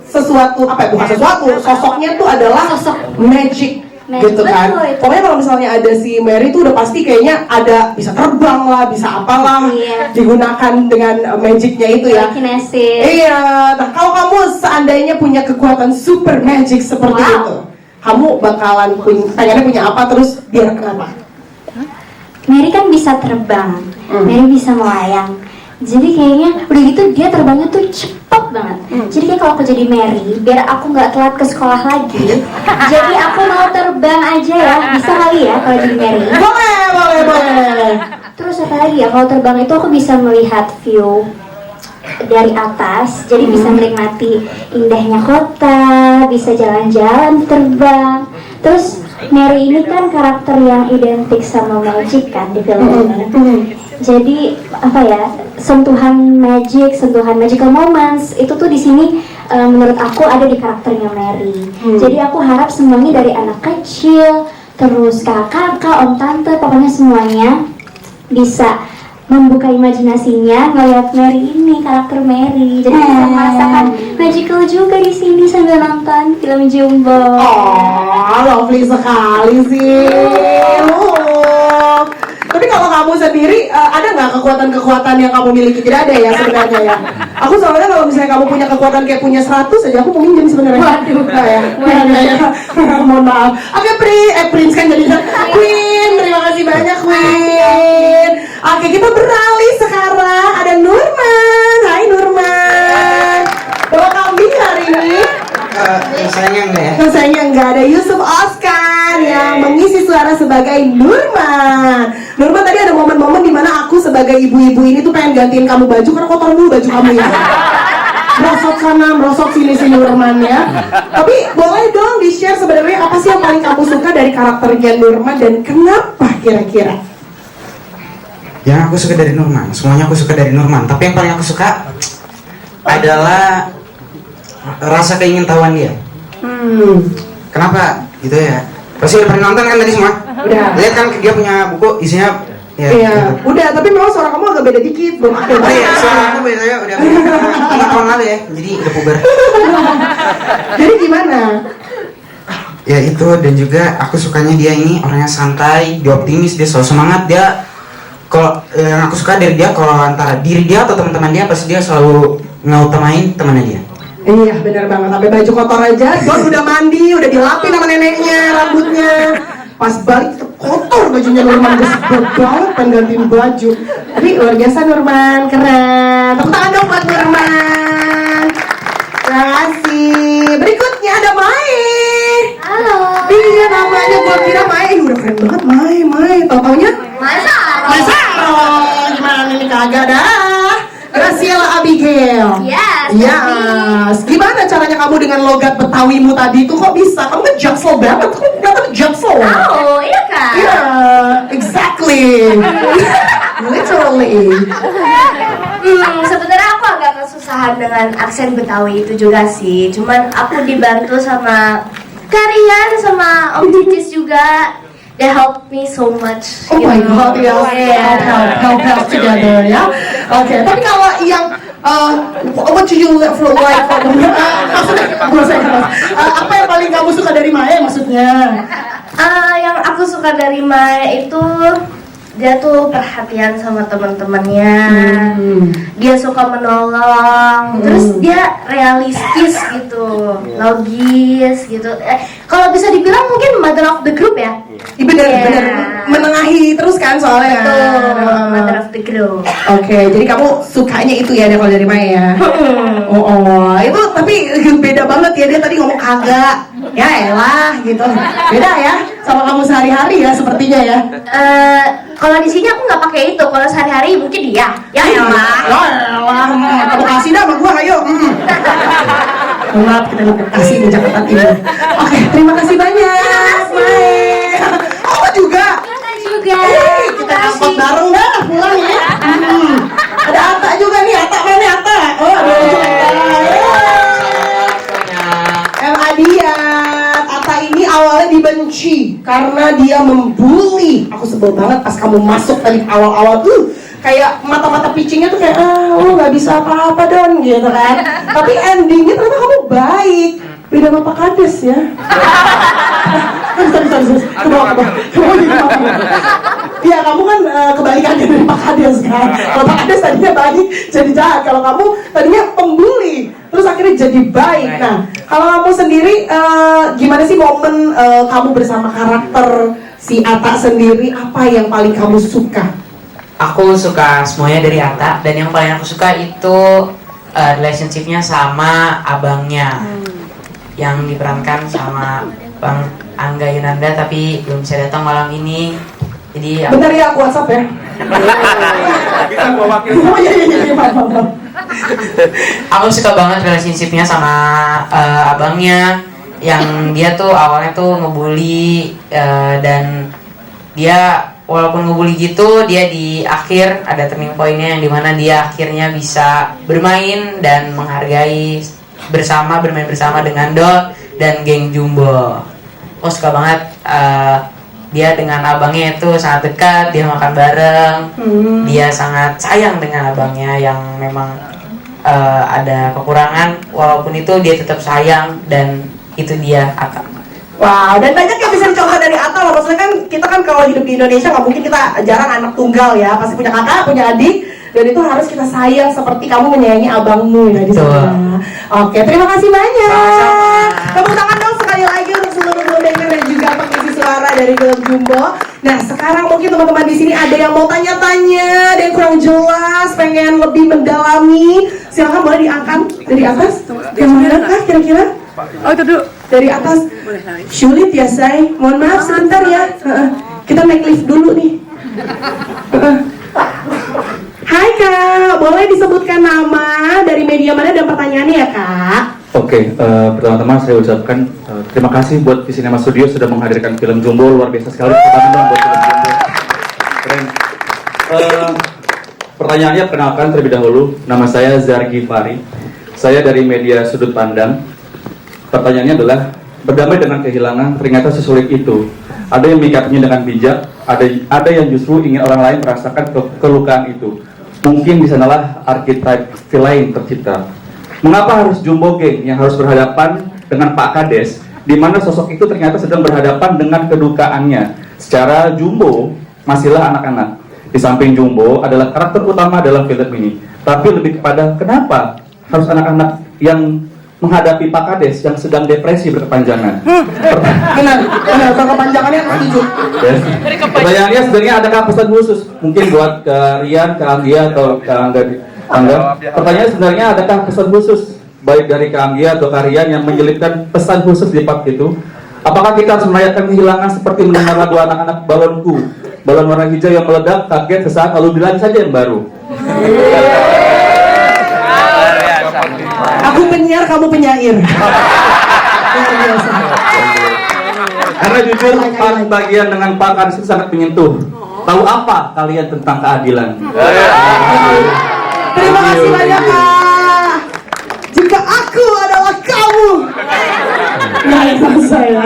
sesuatu apa ya? Bukan sesuatu. Sosoknya tuh adalah Sosok. magic Magic, gitu kan. betul itu. Pokoknya kalau misalnya ada si Mary tuh udah pasti kayaknya ada bisa terbang lah, bisa apalah, Iya. digunakan dengan magicnya itu ya. Telekinesis. Iya, nah kalau kamu seandainya punya kekuatan super magic seperti Wow. itu, kamu bakalan pengennya punya apa, terus biar kenapa? Mary kan bisa terbang, Mary bisa melayang. Jadi kayaknya udah gitu dia terbangnya tuh cepet banget. Jadi kayak kalau aku jadi Mary, biar aku nggak telat ke sekolah lagi, jadi aku mau terbang aja ya. Bisa kali ya kalau jadi Mary. Boleh. Terus apa lagi ya, kalau terbang itu aku bisa melihat view dari atas, jadi bisa menikmati indahnya kota, bisa jalan-jalan terbang. Terus Mary ini kan karakter yang identik sama magic kan di film ini. Jadi apa ya, sentuhan magical moments itu tuh di sini menurut aku ada di karakternya Mary. Jadi aku harap semuanya dari anak kecil, terus kakak, om tante, pokoknya semuanya bisa membuka imajinasinya ngeliat Mary ini, karakter Mary. Jadi bisa merasakan magical juga di sini sambil nonton film Jumbo. Oh, lovely sekali sih. Tapi kalau kamu sendiri ada nggak kekuatan-kekuatan yang kamu miliki? Tidak ada ya sebenarnya ya. Aku soalnya kalau misalnya kamu punya kekuatan kayak punya 100 aja aku mau minjem sebenarnya. Waduh. Nggak ya. Mohon maaf. Oke, Prince kan jadinya Queen. Terima kasih banyak Queen. Oke, kita beralih sekarang ada Nurman. Hai Nurman. Bawa kambing hari ini. Sayangnya enggak ya? Sayangnya enggak ada Yusuf Oscar yang mengisi suara sebagai Nurman. Nurman, tadi ada momen-momen dimana aku sebagai ibu-ibu ini tuh pengen gantiin kamu baju karena kotor dulu baju kamu ya. Merosot sana, merosot sini si Nurman ya. Tapi boleh dong di-share sebenarnya apa sih yang paling kamu suka dari karakternya Nurman dan kenapa kira-kira? Yang aku suka dari Nurman, semuanya aku suka dari Nurman. Tapi yang paling aku suka adalah rasa keingintahuan dia. Kenapa? Gitu ya. Pasti udah pernah nonton kan tadi semua? Udah. Lihat kan dia punya buku isinya ya. Iya, udah, tapi memang suara kamu agak beda dikit, belum akhir. Oh iya, suara aku beda ya, udah 5 tahun lalu ya, jadi udah puber. Jadi gimana? Ya itu, dan juga aku sukanya dia ini orangnya santai, dia optimis, dia selalu semangat. Dia kalau yang aku suka dari dia, kalau antara diri dia atau teman-teman dia, pasti dia selalu ngeutamain temannya dia. Iya benar banget, sampai baju kotor aja Don udah mandi, udah dilapin sama neneknya rambutnya. Pas balik kotor bajunya Nurman, gue sebel banget pengen gantiin baju. Tapi luar biasa Nurman, keren. Tepuk tangan dong buat Nurman. Terima kasih. Berikutnya ada Mae. Halo. Iya namanya gue kira Mae, udah keren banget Mae. Tau-taunya Masa? Oh, gimana ini kagak dah. Graciela Abigail. Yes. Gimana caranya kamu dengan logat Betawimu tadi itu kok bisa? Kamu kan jaksel banget, kamu kelihatan jaksel. Oh, iya kan? Iya, exactly. Literally. Sebenarnya aku agak kesusahan dengan aksen Betawi itu juga sih. Cuman aku dibantu sama Karian sama Om Titis juga. They help me so much. Oh my god, ya. Yeah. Help together ya. Oke, tapi kalau yang what do you live for life? Maksudnya, apa yang paling kamu suka dari Mae maksudnya? Yang aku suka dari Mae itu dia tuh perhatian sama teman-temannya, dia suka menolong, terus dia realistis gitu, logis gitu. Kalau bisa dibilang mungkin mother of the group ya. Bener, menengahi terus kan soalnya. Betul, mother of the group. Oke, jadi kamu sukanya itu ya kalau dari Maya ya? Oh, itu tapi beda banget ya, dia tadi ngomong kagak. Ya elah gitu. Beda ya sama kamu sehari-hari ya sepertinya ya. Kalau di sini aku nggak pakai itu. Kalau sehari-hari mungkin dia. Ya elah. Kamu kasih dah sama gua, ayo. Maaf, kita mau kasih di Jakarta Timur. Oke, terima kasih banyak. Bye. Aku juga. Kita angkot bareng dah pulang ya. Ada Ata juga nih, Ata mana Ata? Oh, ada juga Adiat. Ata ini awalnya dibenci karena dia membuli. Aku sebel banget pas kamu masuk tadi awal-awal tuh. Kayak mata-mata pitchingnya tuh kayak lo nggak bisa apa-apa Don gitu kan. Tapi endingnya ternyata kamu baik. Beda sama Pak Kades ya. Kan sorry. Iya, kamu kan kebalikannya dari Pak Kades kan. Kalau Pak Kades tadinya baik jadi jahat, kalau kamu tadinya pembuli terus akhirnya jadi baik. Nah, kalau kamu sendiri gimana sih momen kamu bersama karakter si Ata sendiri, apa yang paling kamu suka? Aku suka semuanya dari Ata, dan yang paling aku suka itu relationshipnya sama abangnya yang diperankan sama Bang Angga Yunanda, tapi belum bisa datang malam ini. Jadi bentar ya, aku WhatsApp ya. Bisa gua wakil. Oh iya, maaf. aku suka banget relationshipnya sama abangnya, yang dia tuh awalnya tuh ngebully, dan dia walaupun ngebully gitu, dia di akhir ada turning pointnya yang dimana dia akhirnya bisa bermain dan menghargai bermain bersama dengan Dot dan geng Jumbo. Aku suka banget dia dengan abangnya itu sangat dekat, dia makan bareng, dia sangat sayang dengan abangnya yang memang ada kekurangan, walaupun itu dia tetap sayang, dan itu dia Ata. Wow, dan banyak yang bisa dicontoh dari Ata loh. Maksudnya kan kita kan kalau hidup di Indonesia nggak mungkin kita jarang anak tunggal ya, pasti punya kakak, punya adik, dan itu harus kita sayang seperti kamu menyayangi abangmu ya di sana. Oke, terima kasih banyak. Tepuk tangan dong sekali lagi untuk seluruh filmmaker dan juga pengisi suara dari film Jumbo. Nah, sekarang mungkin teman-teman di sini ada yang mau tanya-tanya, ada yang kurang jelas, pengen lebih mendalami. Silakan boleh diangkat dari atas. Yang mana kah kira-kira? Oh, itu dulu. Dari atas. Sulit ya, say. Mohon maaf sebentar ya. Kita naik lift dulu nih. Hai Kak, boleh disebutkan nama, dari media mana dan pertanyaannya ya Kak? Oke, pertama-tama saya ucapkan terima kasih buat Visinema Studio sudah menghadirkan film Jumbo, luar biasa sekali. Pertama buat film Jumbo. Keren. Pertanyaannya, perkenalkan terlebih dahulu, nama saya Zargi Fari. Saya dari media Sudut Pandang. Pertanyaannya adalah, berdamai dengan kehilangan ternyata sesulit itu. Ada yang menyikapinya dengan bijak, ada yang justru ingin orang lain merasakan kelukaan itu. Mungkin di sanalah archetype villain tercipta. Mengapa harus Jumbo Gang yang harus berhadapan dengan Pak Kades, di mana sosok itu ternyata sedang berhadapan dengan kedukaannya? Secara Jumbo masihlah anak-anak. Di samping Jumbo adalah karakter utama dalam film ini. Tapi lebih kepada kenapa harus anak-anak yang menghadapi Pak Kades yang sedang depresi berkepanjangan? Benar, berkepanjangannya setuju. Pertanyaannya sebenarnya adakah pesan khusus? Mungkin buat ke Rian, ke Anggia, atau ke Angga. Pertanyaannya sebenarnya adakah pesan khusus baik dari Kak Anggia atau Kak Rian yang menyelipkan pesan khusus di part itu? Apakah kita harus merayakan kehilangan seperti mendengar lagu anak-anak Balonku, balon warna hijau yang meledak, kaget sesaat lalu bilang saja yang baru? Aku penyiar, kamu penyair. Karena jujur, part bagian dengan Pak Kades itu sangat menyentuh. Tahu apa kalian tentang keadilan? Terima kasih banyak Kak. Jika aku adalah kamu. Saya.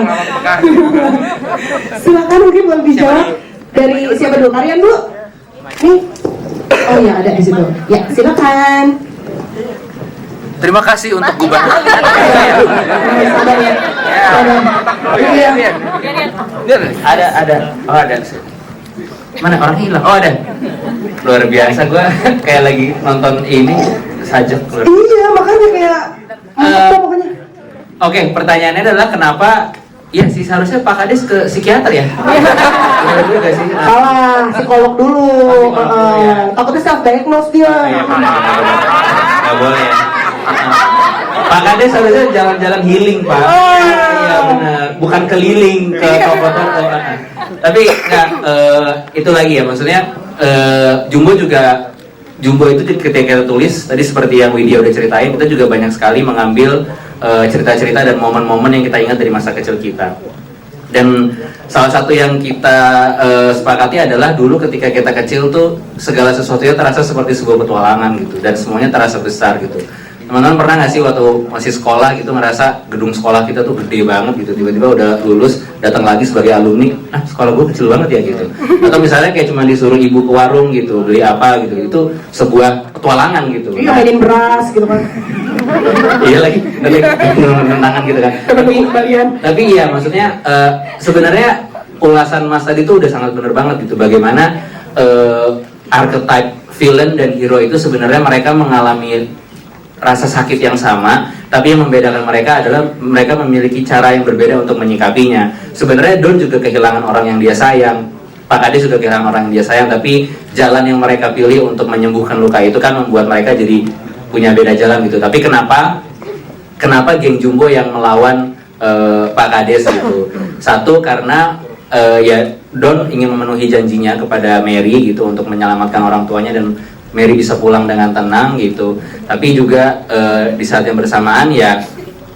Silakan mungkin boleh dijawab dari siapa dulu? Kalian dulu. Nih. Oh ya, ada di situ. Ya, silakan. Terima kasih untuk gubernur. Sabar ya. Ada. Oh, ada. Mana orang hilang? Oh, ada. Luar biasa, gue kayak lagi nonton ini sajak. Iya, makanya kayak pokoknya. Oke, pertanyaannya adalah kenapa? Ya sih, seharusnya Pak Kades ke psikiater ya. Benar juga sih. Salah, psikolog dulu. Takutnya self diagnose dia. Nggak boleh ya. Pak Kades harusnya jalan-jalan healing, Pak. Iya benar, bukan keliling ke toko-toko. Tapi nggak, itu lagi ya, maksudnya Jumbo itu ketika kita tulis tadi seperti yang Widya udah ceritain, kita juga banyak sekali mengambil cerita-cerita dan momen-momen yang kita ingat dari masa kecil kita. Dan salah satu yang kita sepakati adalah dulu ketika kita kecil tuh segala sesuatunya terasa seperti sebuah petualangan gitu, dan semuanya terasa besar gitu. Teman-teman pernah nggak sih waktu masih sekolah gitu ngerasa gedung sekolah kita tuh gede banget gitu, tiba-tiba udah lulus datang lagi sebagai alumni, sekolah gue kecil banget ya gitu. Atau misalnya kayak cuma disuruh ibu ke warung gitu beli apa gitu, itu sebuah petualangan gitu. Iya, mainin beras gitu kan. Iya lagi tantangan gitu kan. Tapi iya maksudnya sebenarnya ulasan Mas tadi itu udah sangat benar banget gitu. Bagaimana archetype villain dan hero itu sebenarnya mereka mengalami rasa sakit yang sama, tapi yang membedakan mereka adalah mereka memiliki cara yang berbeda untuk menyikapinya. Sebenarnya Don juga kehilangan orang yang dia sayang, Pak Kades juga kehilangan orang yang dia sayang, tapi jalan yang mereka pilih untuk menyembuhkan luka itu kan membuat mereka jadi punya beda jalan gitu. Tapi kenapa geng Jumbo yang melawan Pak Kades gitu? Satu karena ya Don ingin memenuhi janjinya kepada Mary gitu untuk menyelamatkan orang tuanya dan Mary bisa pulang dengan tenang gitu. Tapi juga di saat yang bersamaan ya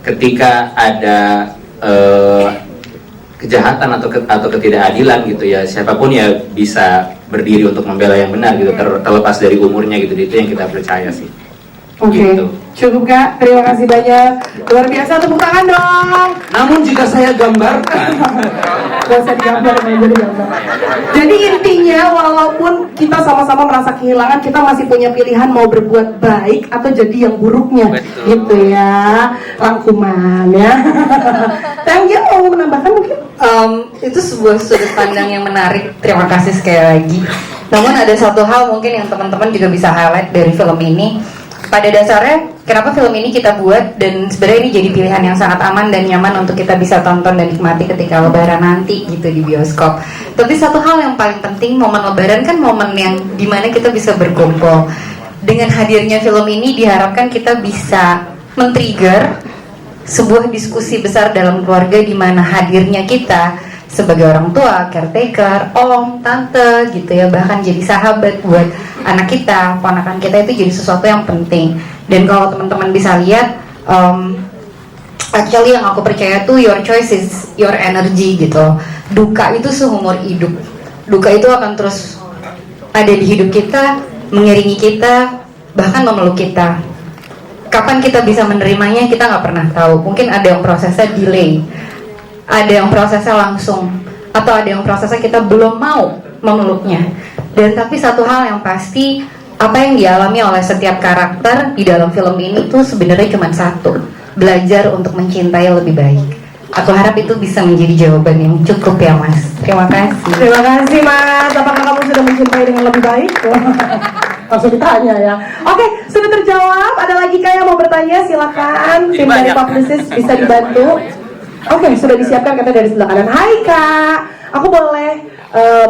ketika ada kejahatan atau ketidakadilan gitu ya, siapapun ya bisa berdiri untuk membela yang benar gitu, terlepas dari umurnya gitu. Itu yang kita percaya sih. Oke, Gitu. cukup Kak, terima kasih banyak. Luar biasa, tepuk tangan dong. Namun jika saya gambarkan, Gak usah digambar, jadi gambar. Jadi intinya walaupun kita sama-sama merasa kehilangan, kita masih punya pilihan mau berbuat baik atau jadi yang buruknya. Betul. Gitu ya, rangkuman ya. Tangga mau menambahkan mungkin? Itu sebuah sudut pandang yang menarik. Terima kasih sekali lagi. Namun ada satu hal mungkin yang teman-teman juga bisa highlight dari film ini. Pada dasarnya, kenapa film ini kita buat dan sebenarnya ini jadi pilihan yang sangat aman dan nyaman untuk kita bisa tonton dan nikmati ketika Lebaran nanti gitu di bioskop. Tapi satu hal yang paling penting, momen Lebaran kan momen yang dimana kita bisa berkumpul. Dengan hadirnya film ini diharapkan kita bisa men-trigger sebuah diskusi besar dalam keluarga di mana hadirnya kita sebagai orang tua, caretaker, om, tante gitu ya, bahkan jadi sahabat buat anak kita, ponakan kita itu jadi sesuatu yang penting. Dan kalau teman-teman bisa lihat, actually yang aku percaya tuh your choice is your energy gitu. Duka itu seumur hidup. Duka itu akan terus ada di hidup kita, mengiringi kita, bahkan memeluk kita. Kapan kita bisa menerimanya kita nggak pernah tahu. Mungkin ada yang prosesnya delay, ada yang prosesnya langsung, atau ada yang prosesnya kita belum mau memeluknya. Dan tapi satu hal yang pasti, apa yang dialami oleh setiap karakter di dalam film ini tuh sebenarnya cuma satu, belajar untuk mencintai lebih baik. Aku harap itu bisa menjadi jawaban yang cukup ya Mas. Terima kasih. Terima kasih Mas. Apakah kamu sudah mencintai dengan lebih baik? Langsung ditanya ya. Oke, sudah terjawab. Ada lagi Kak yang mau bertanya? Silakan. Tim dari Publicis bisa dibantu. Oke, sudah disiapkan kata dari sebelah kanan. Hai Kak, aku boleh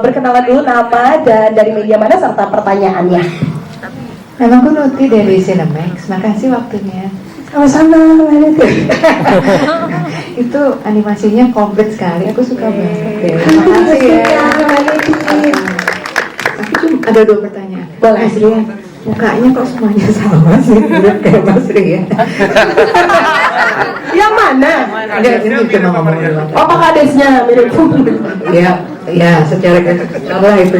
berkenalan dulu nama dan dari media mana serta pertanyaannya. Nama aku Nuti dari Cinemax. Makasih waktunya. Sama-sama, Nuti. Itu animasinya komplit sekali. Aku suka banget. Terima kasih ya. Tapi cuma ada 2 pertanyaan. Boleh. Mas Rian, mukanya kok semuanya sama sih? Mirip kayak Mas Rian. Yang mana? Enggak, ini cuma ngomong dulu. Oh, Pak Kadesnya mirip. Ya, secara lah itu.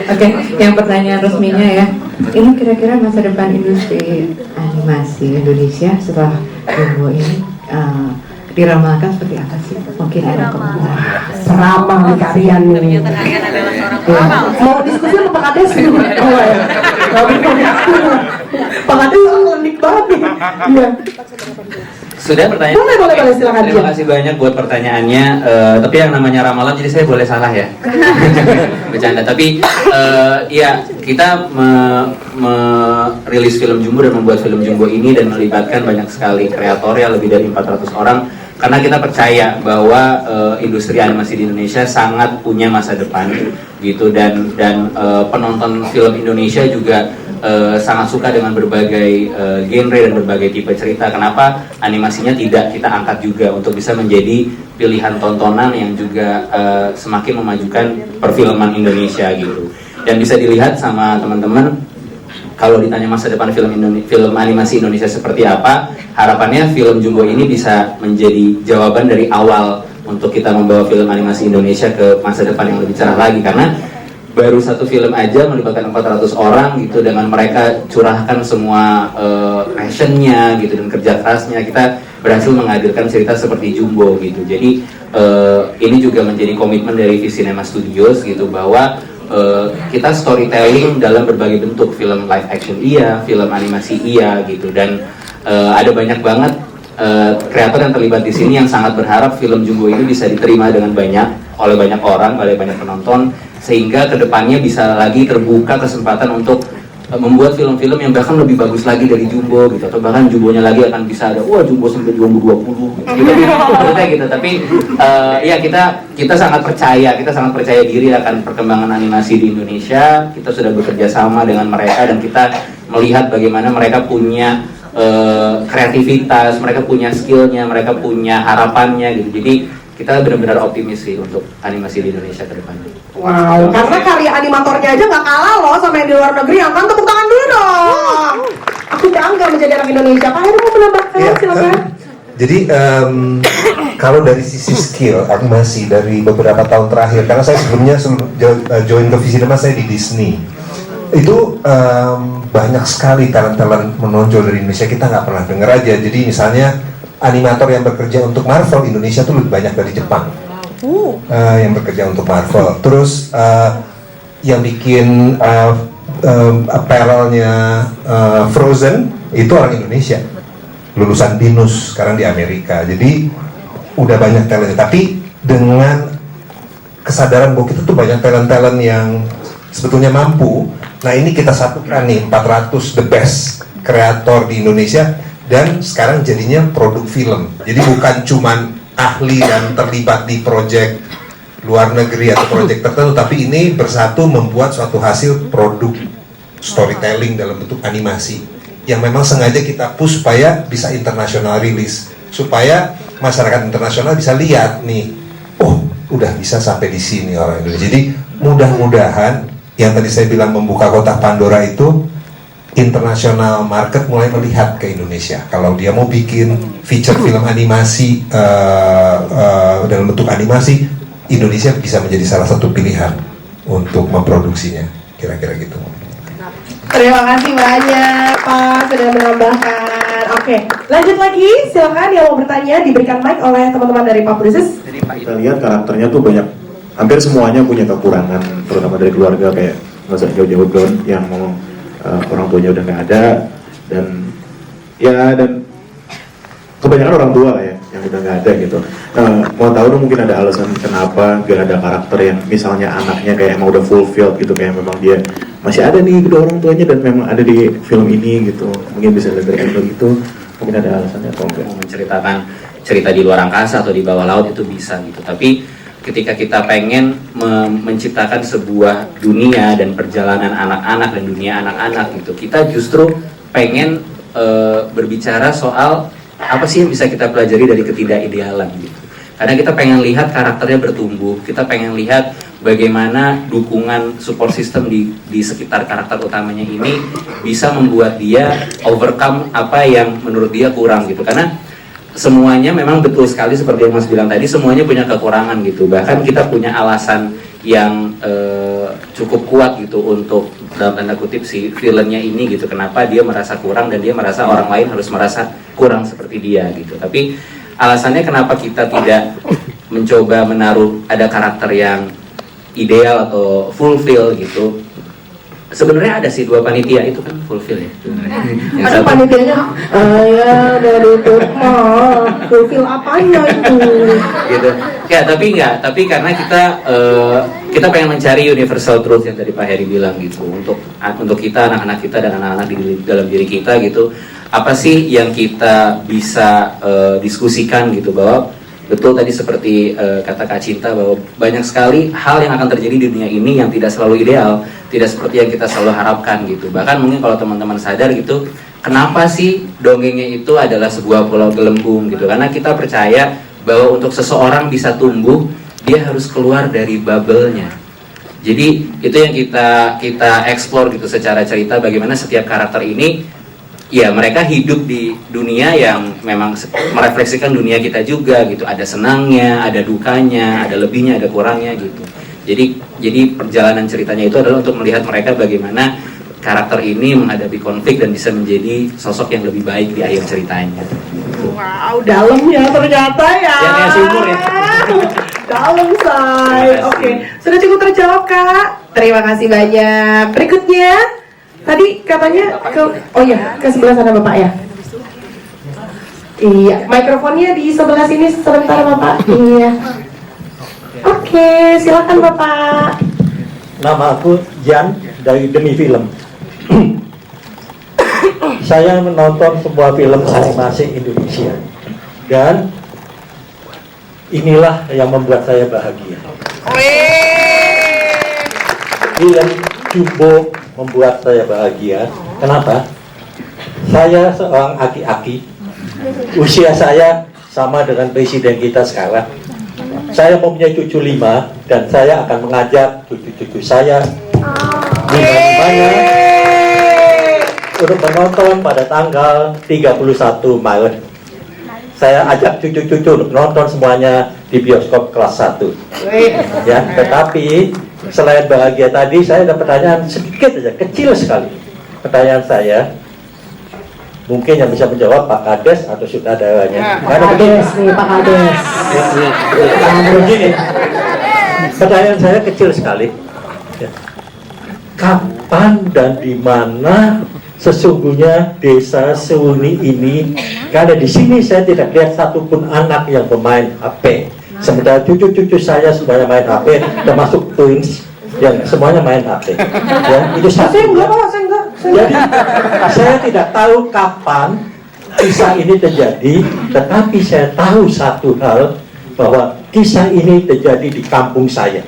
Oke, yang pertanyaan resminya ya. Ini kira-kira masa depan industri animasi Indonesia setelah Jumbo ini diramalkan seperti apa sih? Mungkin ada komentar. Seramah nih kalian nih. Mau diskusi sama Pak Kades? Oh ya. Pak Kades unik banget nih. Iya. Sudah pertanyaan? Boleh, silakan. Terima kasih banyak buat pertanyaannya. Tapi yang namanya ramalan, jadi saya boleh salah ya. Bercanda. Tapi ya kita merilis film Jumbo dan membuat film Jumbo ini dan melibatkan banyak sekali kreator ya, lebih dari 400 orang. Karena kita percaya bahwa industri animasi di Indonesia sangat punya masa depan gitu, dan penonton film Indonesia juga sangat suka dengan berbagai genre dan berbagai tipe cerita. Kenapa animasinya tidak kita angkat juga untuk bisa menjadi pilihan tontonan yang juga semakin memajukan perfilman Indonesia gitu. Dan bisa dilihat sama teman-teman, kalau ditanya masa depan film animasi Indonesia seperti apa, harapannya film Jumbo ini bisa menjadi jawaban dari awal untuk kita membawa film animasi Indonesia ke masa depan yang lebih cerah lagi. Karena baru satu film aja melibatkan 400 orang gitu, dengan mereka curahkan semua passionnya gitu dan kerja kerasnya, kita berhasil menghadirkan cerita seperti Jumbo gitu. Jadi ini juga menjadi komitmen dari Visinema Studios gitu, bahwa kita storytelling dalam berbagai bentuk, film live action iya, film animasi iya gitu, dan ada banyak banget kreator yang terlibat di sini yang sangat berharap film Jumbo ini bisa diterima dengan banyak oleh banyak orang, oleh banyak penonton, sehingga kedepannya bisa lagi terbuka kesempatan untuk membuat film-film yang bahkan lebih bagus lagi dari Jumbo gitu, atau bahkan Jumbonya lagi akan bisa ada Jumbo sampai Jumbo 20 gitu. Gitu. Tapi ya kita sangat percaya diri akan perkembangan animasi di Indonesia. Kita sudah bekerja sama dengan mereka dan kita melihat bagaimana mereka punya kreativitas, mereka punya skillnya, mereka punya harapannya gitu. Jadi kita benar-benar optimis sih untuk animasi di Indonesia ke depannya. Wow, karena karya animatornya aja nggak kalah loh sama yang di luar negeri. Yang kan tepuk tangan dulu dong. Aku bangga menjadi orang Indonesia. Pak Heru mau menambahkan, silakan. Jadi kalau dari sisi skill animasi dari beberapa tahun terakhir, karena saya sebelumnya join ke Visinema saya di Disney, itu banyak sekali talent-talent menonjol dari Indonesia, kita nggak pernah denger aja. Jadi misalnya animator yang bekerja untuk Marvel Indonesia tuh lebih banyak dari Jepang yang bekerja untuk Marvel. Terus yang bikin apparelnya Frozen itu orang Indonesia, lulusan BINUS, sekarang di Amerika. Jadi udah banyak talent, tapi dengan kesadaran bahwa kita tuh banyak talent-talent yang sebetulnya mampu. Nah ini kita satukan nih 400 the best kreator di Indonesia, dan sekarang jadinya produk film. Jadi bukan cuman ahli dan terlibat di proyek luar negeri atau proyek tertentu, tapi ini bersatu membuat suatu hasil produk storytelling dalam bentuk animasi yang memang sengaja kita push supaya bisa internasional rilis, supaya masyarakat internasional bisa lihat nih, udah bisa sampai di sini orang Indonesia. Jadi mudah-mudahan yang tadi saya bilang membuka kotak Pandora itu, international market mulai melihat ke Indonesia. Kalau dia mau bikin feature film animasi dalam bentuk animasi, Indonesia bisa menjadi salah satu pilihan untuk memproduksinya. Kira-kira gitu. Terima kasih banyak Pak sudah menambahkan. Oke, lanjut lagi. Silakan yang mau bertanya diberikan mic oleh teman-teman dari Pak Princess. Kita lihat karakternya tuh banyak, hampir semuanya punya kekurangan, terutama dari keluarga, kayak nggak usah jauh-jauh Don yang mau orang tuanya udah nggak ada, dan kebanyakan orang tua lah ya yang udah nggak ada gitu. Mau tahu dong mungkin ada alasan kenapa gak ada karakter yang misalnya anaknya kayak emang udah fulfilled gitu, kayak memang dia masih ada nih kedua orang tuanya dan memang ada di film ini gitu. Mungkin bisa dari angle gitu, mungkin ada alasannya atau enggak. Menceritakan cerita di luar angkasa atau di bawah laut itu bisa gitu, tapi ketika kita pengen menciptakan sebuah dunia dan perjalanan anak-anak dan dunia anak-anak gitu, kita justru pengen berbicara soal apa sih yang bisa kita pelajari dari ketidakidealan gitu. Karena kita pengen lihat karakternya bertumbuh, kita pengen lihat bagaimana dukungan support system di sekitar karakter utamanya ini bisa membuat dia overcome apa yang menurut dia kurang gitu. Karena semuanya memang betul sekali seperti yang Mas bilang tadi, semuanya punya kekurangan gitu. Bahkan kita punya alasan yang cukup kuat gitu untuk dalam tanda kutip si villainnya ini gitu, kenapa dia merasa kurang dan dia merasa orang lain harus merasa kurang seperti dia gitu. Tapi alasannya kenapa kita tidak mencoba menaruh ada karakter yang ideal atau fulfill gitu. Sebenarnya ada sih 2 panitia itu kan fulfill ya. Ada panitianya, ayah dari Turma, fulfill apanya itu? Gitu. Ya tapi karena kita pengen mencari universal truth yang tadi Pak Heri bilang gitu, untuk kita, anak-anak kita dan anak-anak di dalam diri kita gitu. Apa sih yang kita bisa diskusikan gitu, bahwa betul tadi seperti kata Kak Cinta, bahwa banyak sekali hal yang akan terjadi di dunia ini yang tidak selalu ideal, tidak seperti yang kita selalu harapkan gitu. Bahkan mungkin kalau teman-teman sadar gitu, kenapa sih dongengnya itu adalah sebuah pulau gelembung gitu, karena kita percaya bahwa untuk seseorang bisa tumbuh, dia harus keluar dari bubble-nya. Jadi itu yang kita explore gitu secara cerita, bagaimana setiap karakter ini ya mereka hidup di dunia yang memang merefleksikan dunia kita juga gitu. Ada senangnya, ada dukanya, ada lebihnya, ada kurangnya gitu. Jadi perjalanan ceritanya itu adalah untuk melihat mereka bagaimana karakter ini menghadapi konflik dan bisa menjadi sosok yang lebih baik di akhir ceritanya. Wow, dalamnya ternyata ya. Ya kayak sumur ya. Dalam say. Oke, sudah cukup terjawab Kak. Terima kasih banyak. Berikutnya, tadi katanya ke sebelah sana Bapak ya. Iya, mikrofonnya di sebelah sini sebentar Bapak. Iya. Oke, silakan Bapak. Nama aku Jan dari Demi Film. Saya menonton sebuah film animasi Indonesia dan inilah yang membuat saya bahagia. Film Jumbo membuat saya bahagia. Kenapa? Saya seorang aki-aki. Usia saya sama dengan presiden kita sekarang. Saya mempunyai cucu 5 dan saya akan mengajak cucu-cucu saya dimana-mana untuk menonton pada tanggal 31 Maret. Saya ajak cucu-cucu untuk nonton semuanya di bioskop kelas 1. Ya, tetapi selain bahagia tadi, saya ada pertanyaan sedikit saja, kecil sekali. Pertanyaan saya, mungkin yang bisa menjawab Pak Kades atau sutradaranya. Pak Kades nih, Pak Kades. Begini, pertanyaan saya kecil sekali. Ya. Kapan dan di mana sesungguhnya desa Seuni ini? Karena di sini saya tidak lihat satupun anak yang bermain HP. Sementara cucu-cucu saya semuanya main HP, termasuk twins yang semuanya main HP. Ya, itu satu. Saya enggak. Jadi saya tidak tahu kapan kisah ini terjadi, tetapi saya tahu satu hal, bahwa kisah ini terjadi di kampung saya.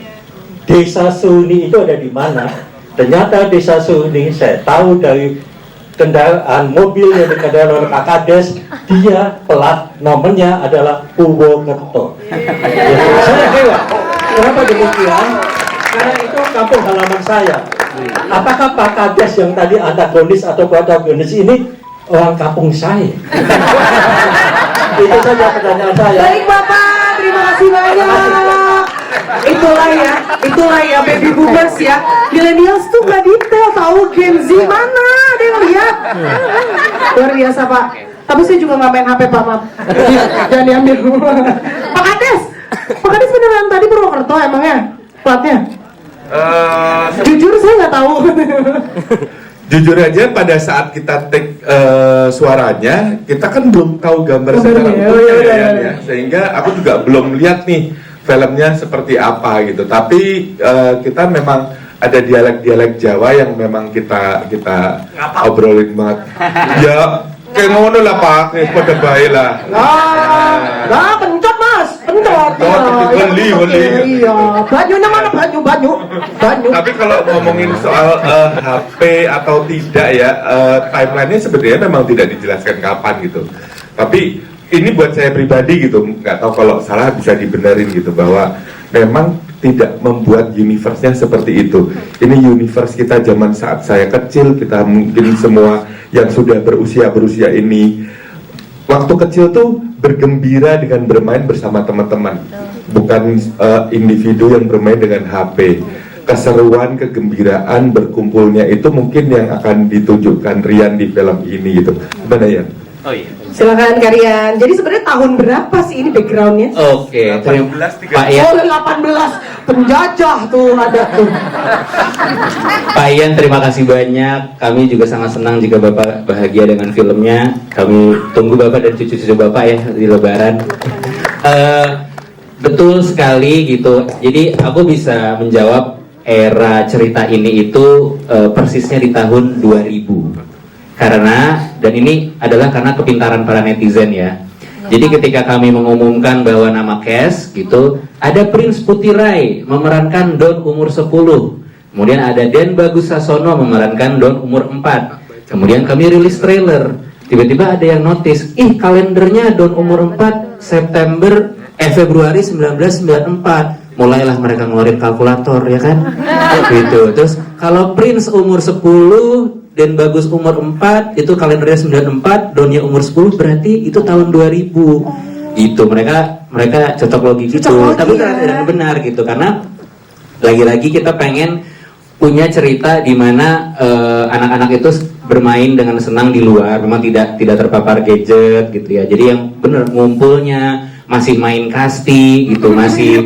Desa Seuni itu ada di mana? Ternyata desa Seuni saya tahu dari kendaraan mobil yang dikendarai oleh Pak Kades, dia plat nomornya adalah Purwokerto. Saya heran, kenapa demikian? Karena itu kampung halaman saya. Apakah Pak Kades yang tadi antagonis atau protagonis ini orang kampung saya? Itu saja pertanyaan saya. Baik Bapak, terima kasih banyak. Itulah ya baby boomers ya. Millennials tuh nggak detail, tahu Gen Z mana dia ngeliat. Luar biasa Pak. Tapi saya juga nggak main HP Pak, maaf. Jangan diambil. Pak Kades beneran tadi Purwokerto emangnya platnya? Jujur saya nggak tahu. Jujur aja pada saat kita take suaranya, kita kan belum tahu gambar secara utuhnya ya. Sehingga aku juga belum lihat nih filmnya seperti apa gitu. Tapi kita memang ada dialek-dialek Jawa yang memang kita obrolin banget. Ya, kayak ngono lah Pak, pada baik lah. Nah, pencet Mas, pencet. Beli. Iya, banyunya mana banyu. Tapi kalau ngomongin soal HP atau tidak ya, timelinenya sebenarnya memang tidak dijelaskan kapan gitu. Tapi ini buat saya pribadi gitu, nggak tahu kalau salah bisa dibenerin gitu, bahwa memang tidak membuat universe-nya seperti itu. Ini universe kita zaman saat saya kecil, kita mungkin semua yang sudah berusia ini, waktu kecil tuh bergembira dengan bermain bersama teman-teman, bukan individu yang bermain dengan HP. Keseruan, kegembiraan, berkumpulnya itu mungkin yang akan ditunjukkan Rian di film ini gitu. Gimana ya? Oh iya. Silakan Karian. Jadi sebenarnya tahun berapa sih ini backgroundnya? Oke, Pak Ian. Oh 18 penjajah tuh ada tuh. Pak Ian, terima kasih banyak. Kami juga sangat senang jika Bapak bahagia dengan filmnya. Kami tunggu Bapak dan cucu-cucu Bapak ya di Lebaran. Betul sekali gitu. Jadi aku bisa menjawab era cerita ini itu persisnya di tahun 2000. Karena, dan ini adalah karena kepintaran para netizen ya. Jadi ketika kami mengumumkan bahwa nama cast gitu, ada Prince Putirai memerankan Don umur 10. Kemudian ada Den Bagus Sasono memerankan Don umur 4. Kemudian kami rilis trailer. Tiba-tiba ada yang notice, kalendernya Don umur 4 Februari 1994. Mulailah mereka ngeluarin kalkulator ya kan. Gitu. Terus kalau Prince umur 10 dan Bagus umur 4, itu kalendernya 94, Donnya umur 10, berarti itu tahun 2000. Gitu, mereka cocok logi gitu. Tapi tidak benar gitu, karena lagi-lagi kita pengen punya cerita di mana anak-anak itu bermain dengan senang di luar, memang tidak terpapar gadget gitu ya. Jadi yang benar ngumpulnya, masih main kasti gitu, masih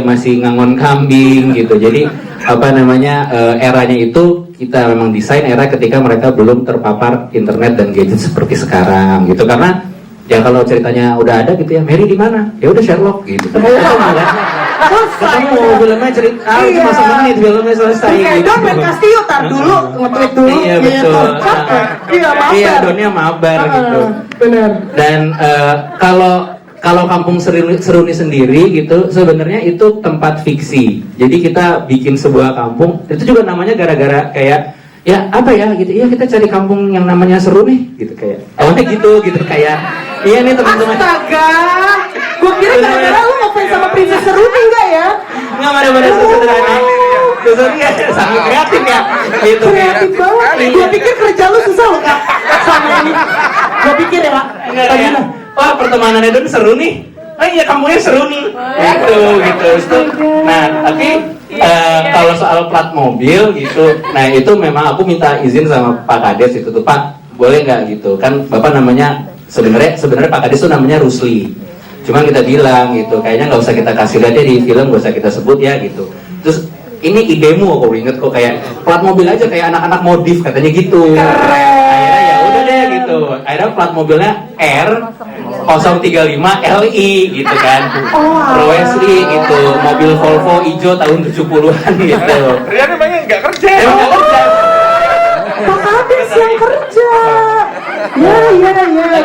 masih ngangon kambing gitu. Jadi apa namanya eranya itu kita memang desain era ketika mereka belum terpapar internet dan gadget seperti sekarang gitu. Karena ya kalau ceritanya udah ada gitu ya, Mary di mana? Ya udah Sherlock gitu. Ketemu filmnya cerita, cuma semenit filmnya selesai. Kayak Don main kasti yuk, tar dulu, nge-tweet dulu. Iya betul. Iya, mabar. Iya, Donnya mabar gitu. Benar. Dan kalau Kampung Seruni sendiri gitu, sebenarnya itu tempat fiksi. Jadi kita bikin sebuah kampung, itu juga namanya gara-gara kayak ya apa ya gitu. Iya kita cari kampung yang namanya seru nih, gitu kayak. Awalnya gitu kayak. Iya nih teman-teman. Astaga, gue kira gara-gara lu ngefans sama Princess Seruni enggak ya? Nggak mana-mana sederhana. Sebenarnya sangat kreatif ya. Gitu. Kreatif banget. Gue pikir kerja lu susah loh Kak. Sama ini. Gue pikir ya Pak. Wah pertemanannya Don seru nih. Oh iya kampungnya seru nih. Gitu. Nah tapi kalau soal plat mobil gitu, nah itu memang aku minta izin sama Pak Kades itu tuh, Pak boleh nggak gitu? Kan Bapak namanya sebenarnya Pak Kades tuh namanya Rusli. Cuman kita bilang gitu, kayaknya nggak usah kita kasih lihat di film, nggak usah kita sebut ya gitu. Terus ini idemu aku inget kok, kayak plat mobil aja kayak anak-anak modif katanya gitu. Akhirnya ya udah deh gitu. Akhirnya plat mobilnya R035 LI gitu kan. Wesley gitu, mobil Volvo hijau tahun 70-an gitu. Rian emangnya nggak kerja? Emang nggak kerja. Pak Kades yang kerja.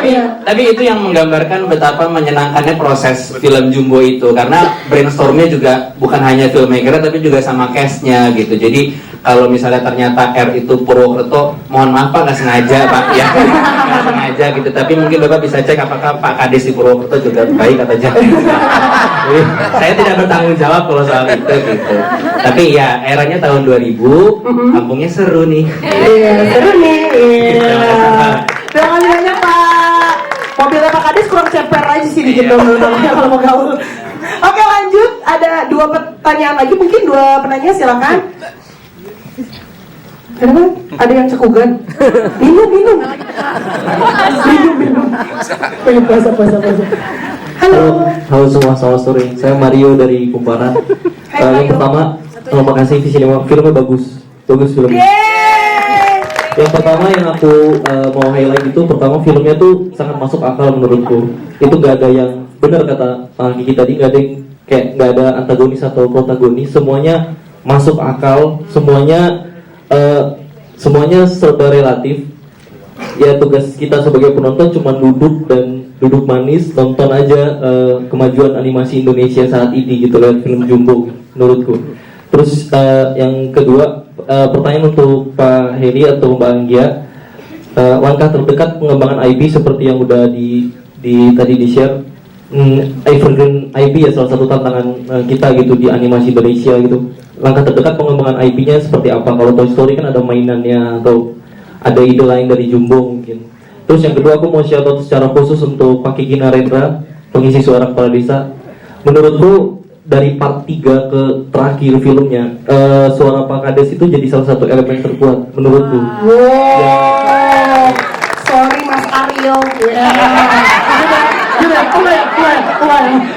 Ya. Tapi itu yang menggambarkan betapa menyenangkannya proses film Jumbo itu, karena brainstormnya juga bukan hanya filmmaker tapi juga sama castnya gitu. Jadi kalau misalnya ternyata R itu Purwokerto, mohon maaf Pak, nggak sengaja Pak ya, nggak sengaja gitu. Tapi mungkin Bapak bisa cek apakah Pak Kades di Purwokerto juga baik atau jahat. Jadi, saya tidak bertanggung jawab kalau soal itu gitu. Tapi ya eranya tahun 2000, kampungnya seru nih. Iya, seru nih. Terima kasih banyak Pak. Mobilnya Pak Kades kurang ceper aja sih gitu kalau mau gaul. Oke lanjut, ada 2 pertanyaan lagi, mungkin 2 penanya silakan. Kenapa? Ada yang cekugan. Minum. Pengen puasa. Halo semua, selamat sore. Saya Mario dari Kumparan. Yang pertama, terima kasih filmnya bagus filmnya. Yang pertama yang aku mau highlight itu, pertama filmnya tuh sangat masuk akal menurutku. Itu gak ada yang benar kata Kiki tadi, gak ada yang kayak gak ada antagonis atau protagonis, semuanya masuk akal, semuanya serba relatif. Ya tugas kita sebagai penonton cuma duduk manis nonton aja kemajuan animasi Indonesia saat ini gitu lewat film Jumbo menurutku. Terus yang kedua, pertanyaan untuk Pak Heri atau Mbak Anggia, langkah terdekat pengembangan IP seperti yang udah tadi di share, evergreen IP ya salah satu tantangan kita gitu di animasi Indonesia gitu. Langkah terdekat pengembangan IP-nya seperti apa? Kalau Toy Story kan ada mainannya, atau ada ide lain dari Jumbo mungkin. Terus yang kedua aku mau shout out secara khusus untuk Pak Kiki Narendra, pengisi suara kepala desa. Menurutku dari part 3 ke terakhir filmnya, suara Pak Kades itu jadi salah satu elemen terkuat menurutku. Wow. Sorry Mas Aryo. Keluar.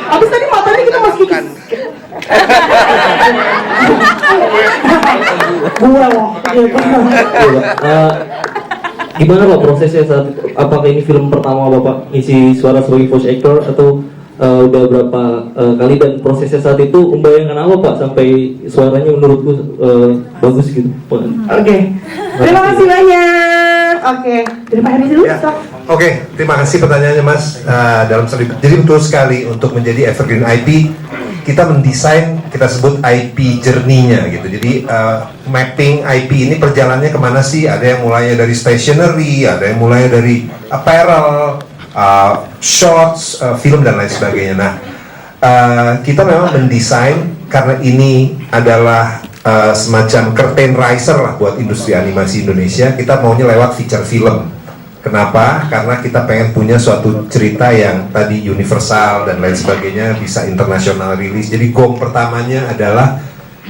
Abis tadi matanya kita Mas Kiki. Gimana Pak prosesnya saat apakah ini film pertama Bapak ngisi suara sebagai voice actor atau udah berapa kali, dan prosesnya saat itu membayangkan apa Pak sampai suaranya menurutku bagus gitu. Oke. Terima kasih banyak. Oke. Dari Pak Heri dulu. Oke, terima kasih pertanyaannya Mas. Jadi betul sekali, untuk menjadi evergreen IP kita mendesain, kita sebut IP journey-nya gitu. Jadi mapping IP ini perjalanannya kemana sih? Ada yang mulainya dari stationery, ada yang mulainya dari apparel, shots, film dan lain sebagainya. Nah, kita memang mendesain karena ini adalah semacam curtain riser lah buat industri animasi Indonesia. Kita maunya lewat feature film. Kenapa? Karena kita pengen punya suatu cerita yang tadi universal dan lain sebagainya, bisa internasional rilis. Jadi goal pertamanya adalah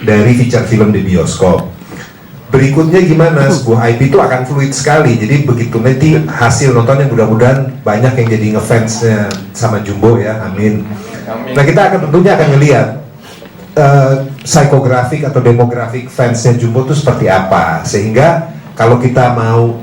dari feature film di bioskop. berikutnya gimana, sebuah IP itu akan fluid sekali. Jadi begitu nanti hasil nontonnya mudah-mudahan banyak yang jadi ngefansnya sama Jumbo ya, amin. Nah kita akan tentunya akan ngelihat psikografik atau demografik fansnya Jumbo itu seperti apa, sehingga kalau kita mau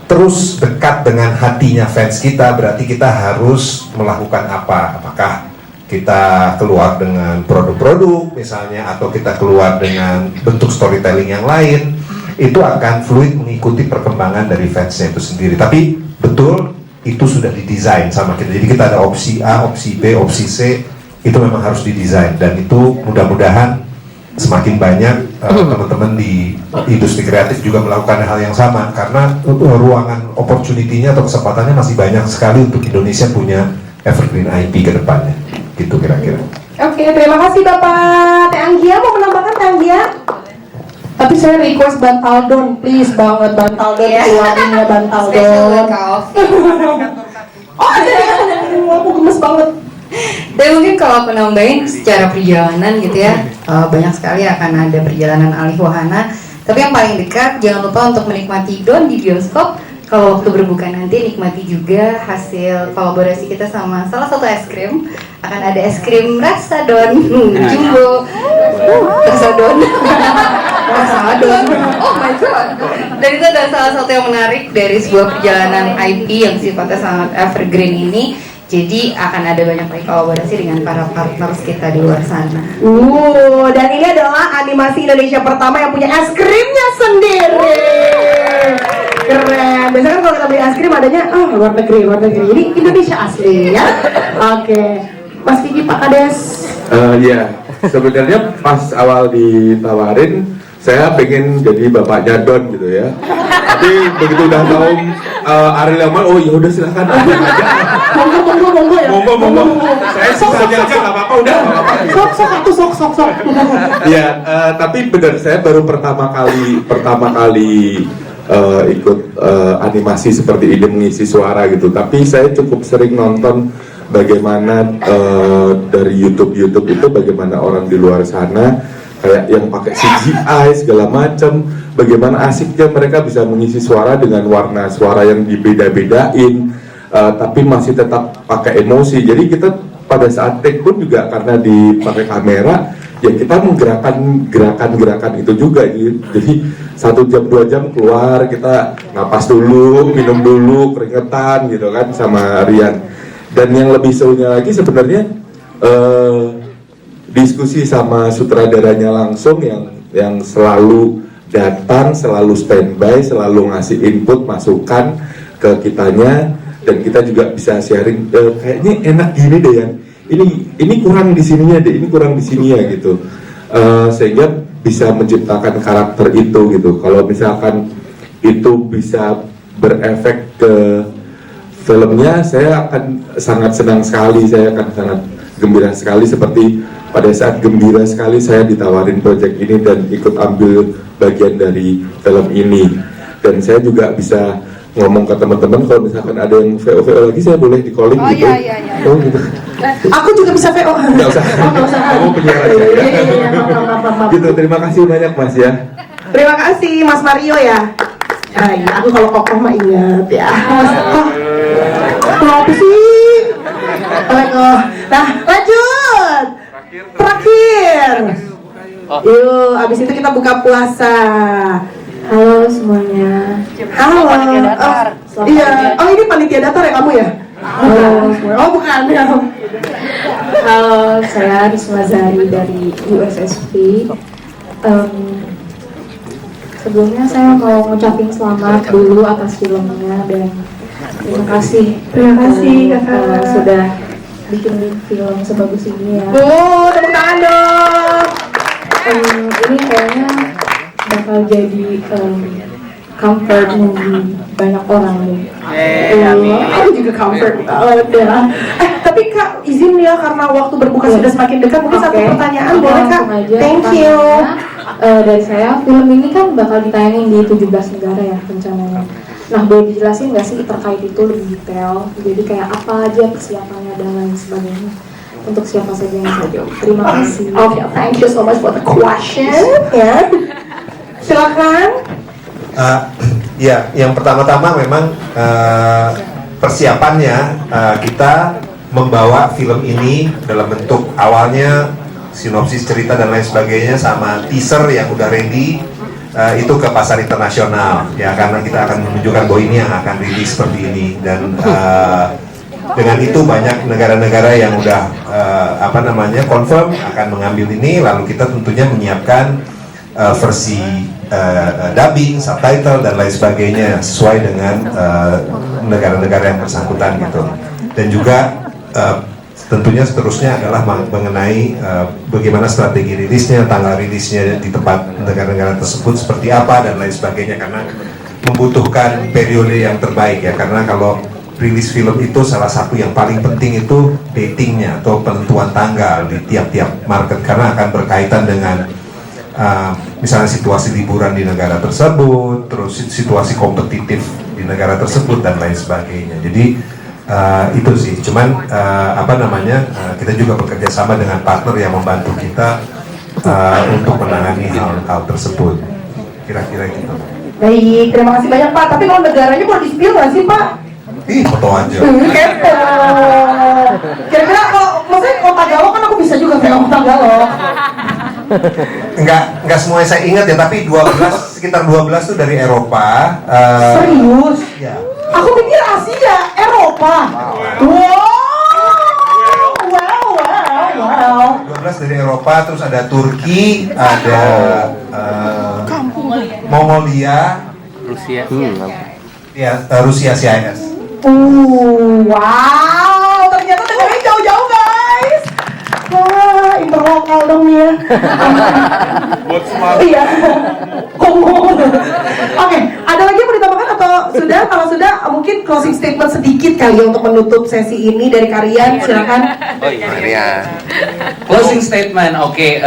terus dekat dengan hatinya fans kita, berarti kita harus melakukan apa? Apakah kita keluar dengan produk-produk misalnya, atau kita keluar dengan bentuk storytelling yang lain, itu akan fluid mengikuti perkembangan dari fansnya itu sendiri. Tapi betul itu sudah didesain sama kita, jadi kita ada opsi A, opsi B, opsi C, itu memang harus didesain, dan itu mudah-mudahan semakin banyak teman-teman di industri kreatif juga melakukan hal yang sama, karena ruangan opportunity-nya atau kesempatannya masih banyak sekali untuk Indonesia punya evergreen IP ke depannya, gitu kira-kira. Oke, terima kasih Bapak Teh Anggia. Mau menambahkan Teh Anggia? Tapi saya request bantal don, please banget bantal don, keluarin ya bantal don. Oh ada ya, aku gemes banget. Dan mungkin kalau aku nambahin secara perjalanan gitu ya, banyak sekali akan ada perjalanan alih wahana. Tapi yang paling dekat, jangan lupa untuk menikmati Don di bioskop. Kalau waktu berbuka nanti nikmati juga hasil kolaborasi kita sama salah satu es krim. Akan ada es krim rasa Don Jumbo, rasa Don, rasa Don. Oh my god! Dan itu adalah salah satu yang menarik dari sebuah perjalanan IP yang sifatnya sangat evergreen ini. Jadi akan ada banyak lagi kolaborasi dengan para partners kita di luar sana. Dan ini adalah animasi Indonesia pertama yang punya es krimnya sendiri. Keren. Biasanya kan kalau kita beli es krim adanya luar negeri. Jadi Indonesia asli ya. Oke. Mas Kiki, Pak Kades. Ya, sebenarnya pas awal ditawarin saya pengen jadi bapaknya Don gitu ya. Tapi begitu udah tahu Ariel Yaman, oh ya udah silakan aja. Monggo ya. Monggo. Saya sisanya aja nggak apa-apa, udah nggak apa-apa. Sok. Ya, tapi benar saya baru pertama kali ikut animasi seperti ini, mengisi suara gitu. Tapi saya cukup sering nonton bagaimana dari YouTube itu bagaimana orang di luar sana kayak yang pakai CGI segala macam, bagaimana asiknya mereka bisa mengisi suara dengan warna suara yang dibeda-bedain, tapi masih tetap pakai emosi. Jadi kita pada saat take pun juga karena dipakai kamera, ya kita menggerakkan gerakan itu juga gitu. Jadi 1 jam 2 jam keluar, kita napas dulu, minum dulu, keringetan gitu kan sama Rian. Dan yang lebih serunya lagi sebenarnya diskusi sama sutradaranya langsung yang selalu datang, selalu standby, selalu ngasih input, masukan ke kitanya, dan kita juga bisa sharing, kayaknya enak gini deh Yan, ini kurang di sininya deh, ini kurang di sini ya gitu, sehingga bisa menciptakan karakter itu gitu. Kalau misalkan itu bisa berefek ke filmnya, saya akan sangat senang sekali, saya akan sangat gembira sekali, seperti pada saat gembira sekali saya ditawarin proyek ini dan ikut ambil bagian dari film ini. Dan saya juga bisa ngomong ke teman-teman kalau misalkan ada yang VO lagi, saya boleh di-calling gitu. Iya. Oh gitu. Aku juga bisa VO. Nggak usah. Kamu penyiar aja ya. Gitu, terima kasih banyak Mas ya. Terima kasih Mas Mario ya. Iya, aku kalau kokoh mah ingat ya. Kenapa sih? Nah, lanjut. Terakhir. Yuk, abis itu kita buka puasa. Halo semuanya. Halo. Iya. Oh, ini panitia datar ya kamu ya? Oh, bukan ya. Halo, saya Risma Zari dari USSP. Sebelumnya saya mau ngucapin selamat dulu atas filmnya dan terima kasih. Kakak sudah bikin film sebagus ini ya. Tepuk tangan dong. Ini kayaknya bakal jadi comfort movie banyak orang nih. Aku juga comfort banget ya. Tapi Kak izin ya, karena waktu berbuka sudah semakin dekat, mungkin satu pertanyaan boleh Kak? Thank you. Dari saya, film ini kan bakal ditayangin di 17 negara ya rencananya. Nah, boleh dijelasin nggak sih terkait itu lebih detail? Jadi kayak apa aja persiapannya dan lain sebagainya untuk siapa saja yang saya jawab. Terima kasih. Okay, thank you so much for the question. Ya. Silakan. Ya, yang pertama-tama memang persiapannya kita membawa film ini dalam bentuk awalnya sinopsis cerita dan lain sebagainya sama teaser yang udah ready itu ke pasar internasional ya, karena kita akan menunjukkan bahwa ini yang akan rilis seperti ini, dan dengan itu banyak negara-negara yang udah confirm akan mengambil ini, lalu kita tentunya menyiapkan versi dubbing, subtitle dan lain sebagainya sesuai dengan negara-negara yang bersangkutan gitu. Dan juga tentunya seterusnya adalah mengenai bagaimana strategi rilisnya, tanggal rilisnya di tempat negara-negara tersebut seperti apa dan lain sebagainya, karena membutuhkan periode yang terbaik ya, karena kalau rilis film itu salah satu yang paling penting itu datingnya atau penentuan tanggal di tiap-tiap market, karena akan berkaitan dengan misalnya situasi liburan di negara tersebut, terus situasi kompetitif di negara tersebut dan lain sebagainya. Jadi itu sih, cuman kita juga bekerja sama dengan partner yang membantu kita untuk menangani hal tersebut. Kira-kira gitu. Baik, terima kasih banyak Pak. Tapi kalau negaranya boleh di-spill nggak sih Pak? Ih, foto aja. Kepo. Kira-kira kalau maksudnya Kota Galuh kan aku bisa juga film Kota Galuh. Enggak semuanya saya ingat ya, tapi sekitar 12 tuh dari Eropa. Serius? Ya. Aku pikir Asia, Eropa. Wow. 12 dari Eropa, terus ada Turki, ada Mongolia, Rusia. Ya, Rusia CIS. Wow, ternyata negaranya jauh-jauh guys. Wah, interlokal dong ya. Iya. Oke, ada lagi yang mau ditambahkan atau sudah? Kalau sudah, mungkin closing statement sedikit kali ya untuk menutup sesi ini dari kalian. Silakan. Closing statement, oke.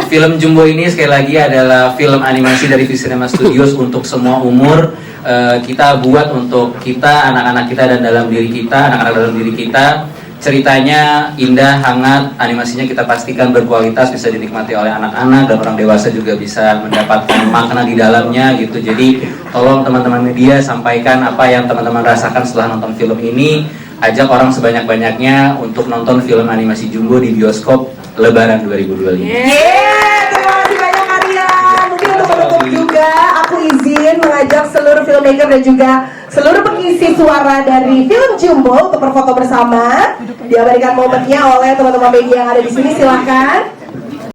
Film Jumbo ini sekali lagi adalah film animasi dari Visinema Studios untuk semua umur. Kita buat untuk kita, anak-anak kita dan dalam diri kita, anak-anak dalam diri kita. Ceritanya indah, hangat, animasinya kita pastikan berkualitas, bisa dinikmati oleh anak-anak dan orang dewasa juga bisa mendapatkan makna di dalamnya gitu. Jadi tolong teman-teman media sampaikan apa yang teman-teman rasakan setelah nonton film ini. Ajak orang sebanyak-banyaknya untuk nonton film animasi Jumbo di bioskop Lebaran 2025. Terima kasih banyak kalian. Mungkin untuk menutup juga, aku izin mengajak seluruh filmmaker dan juga seluruh pengisi suara dari film Jumbo untuk berfoto bersama. Diabadikan momennya oleh teman-teman media yang ada di sini. Silahkan.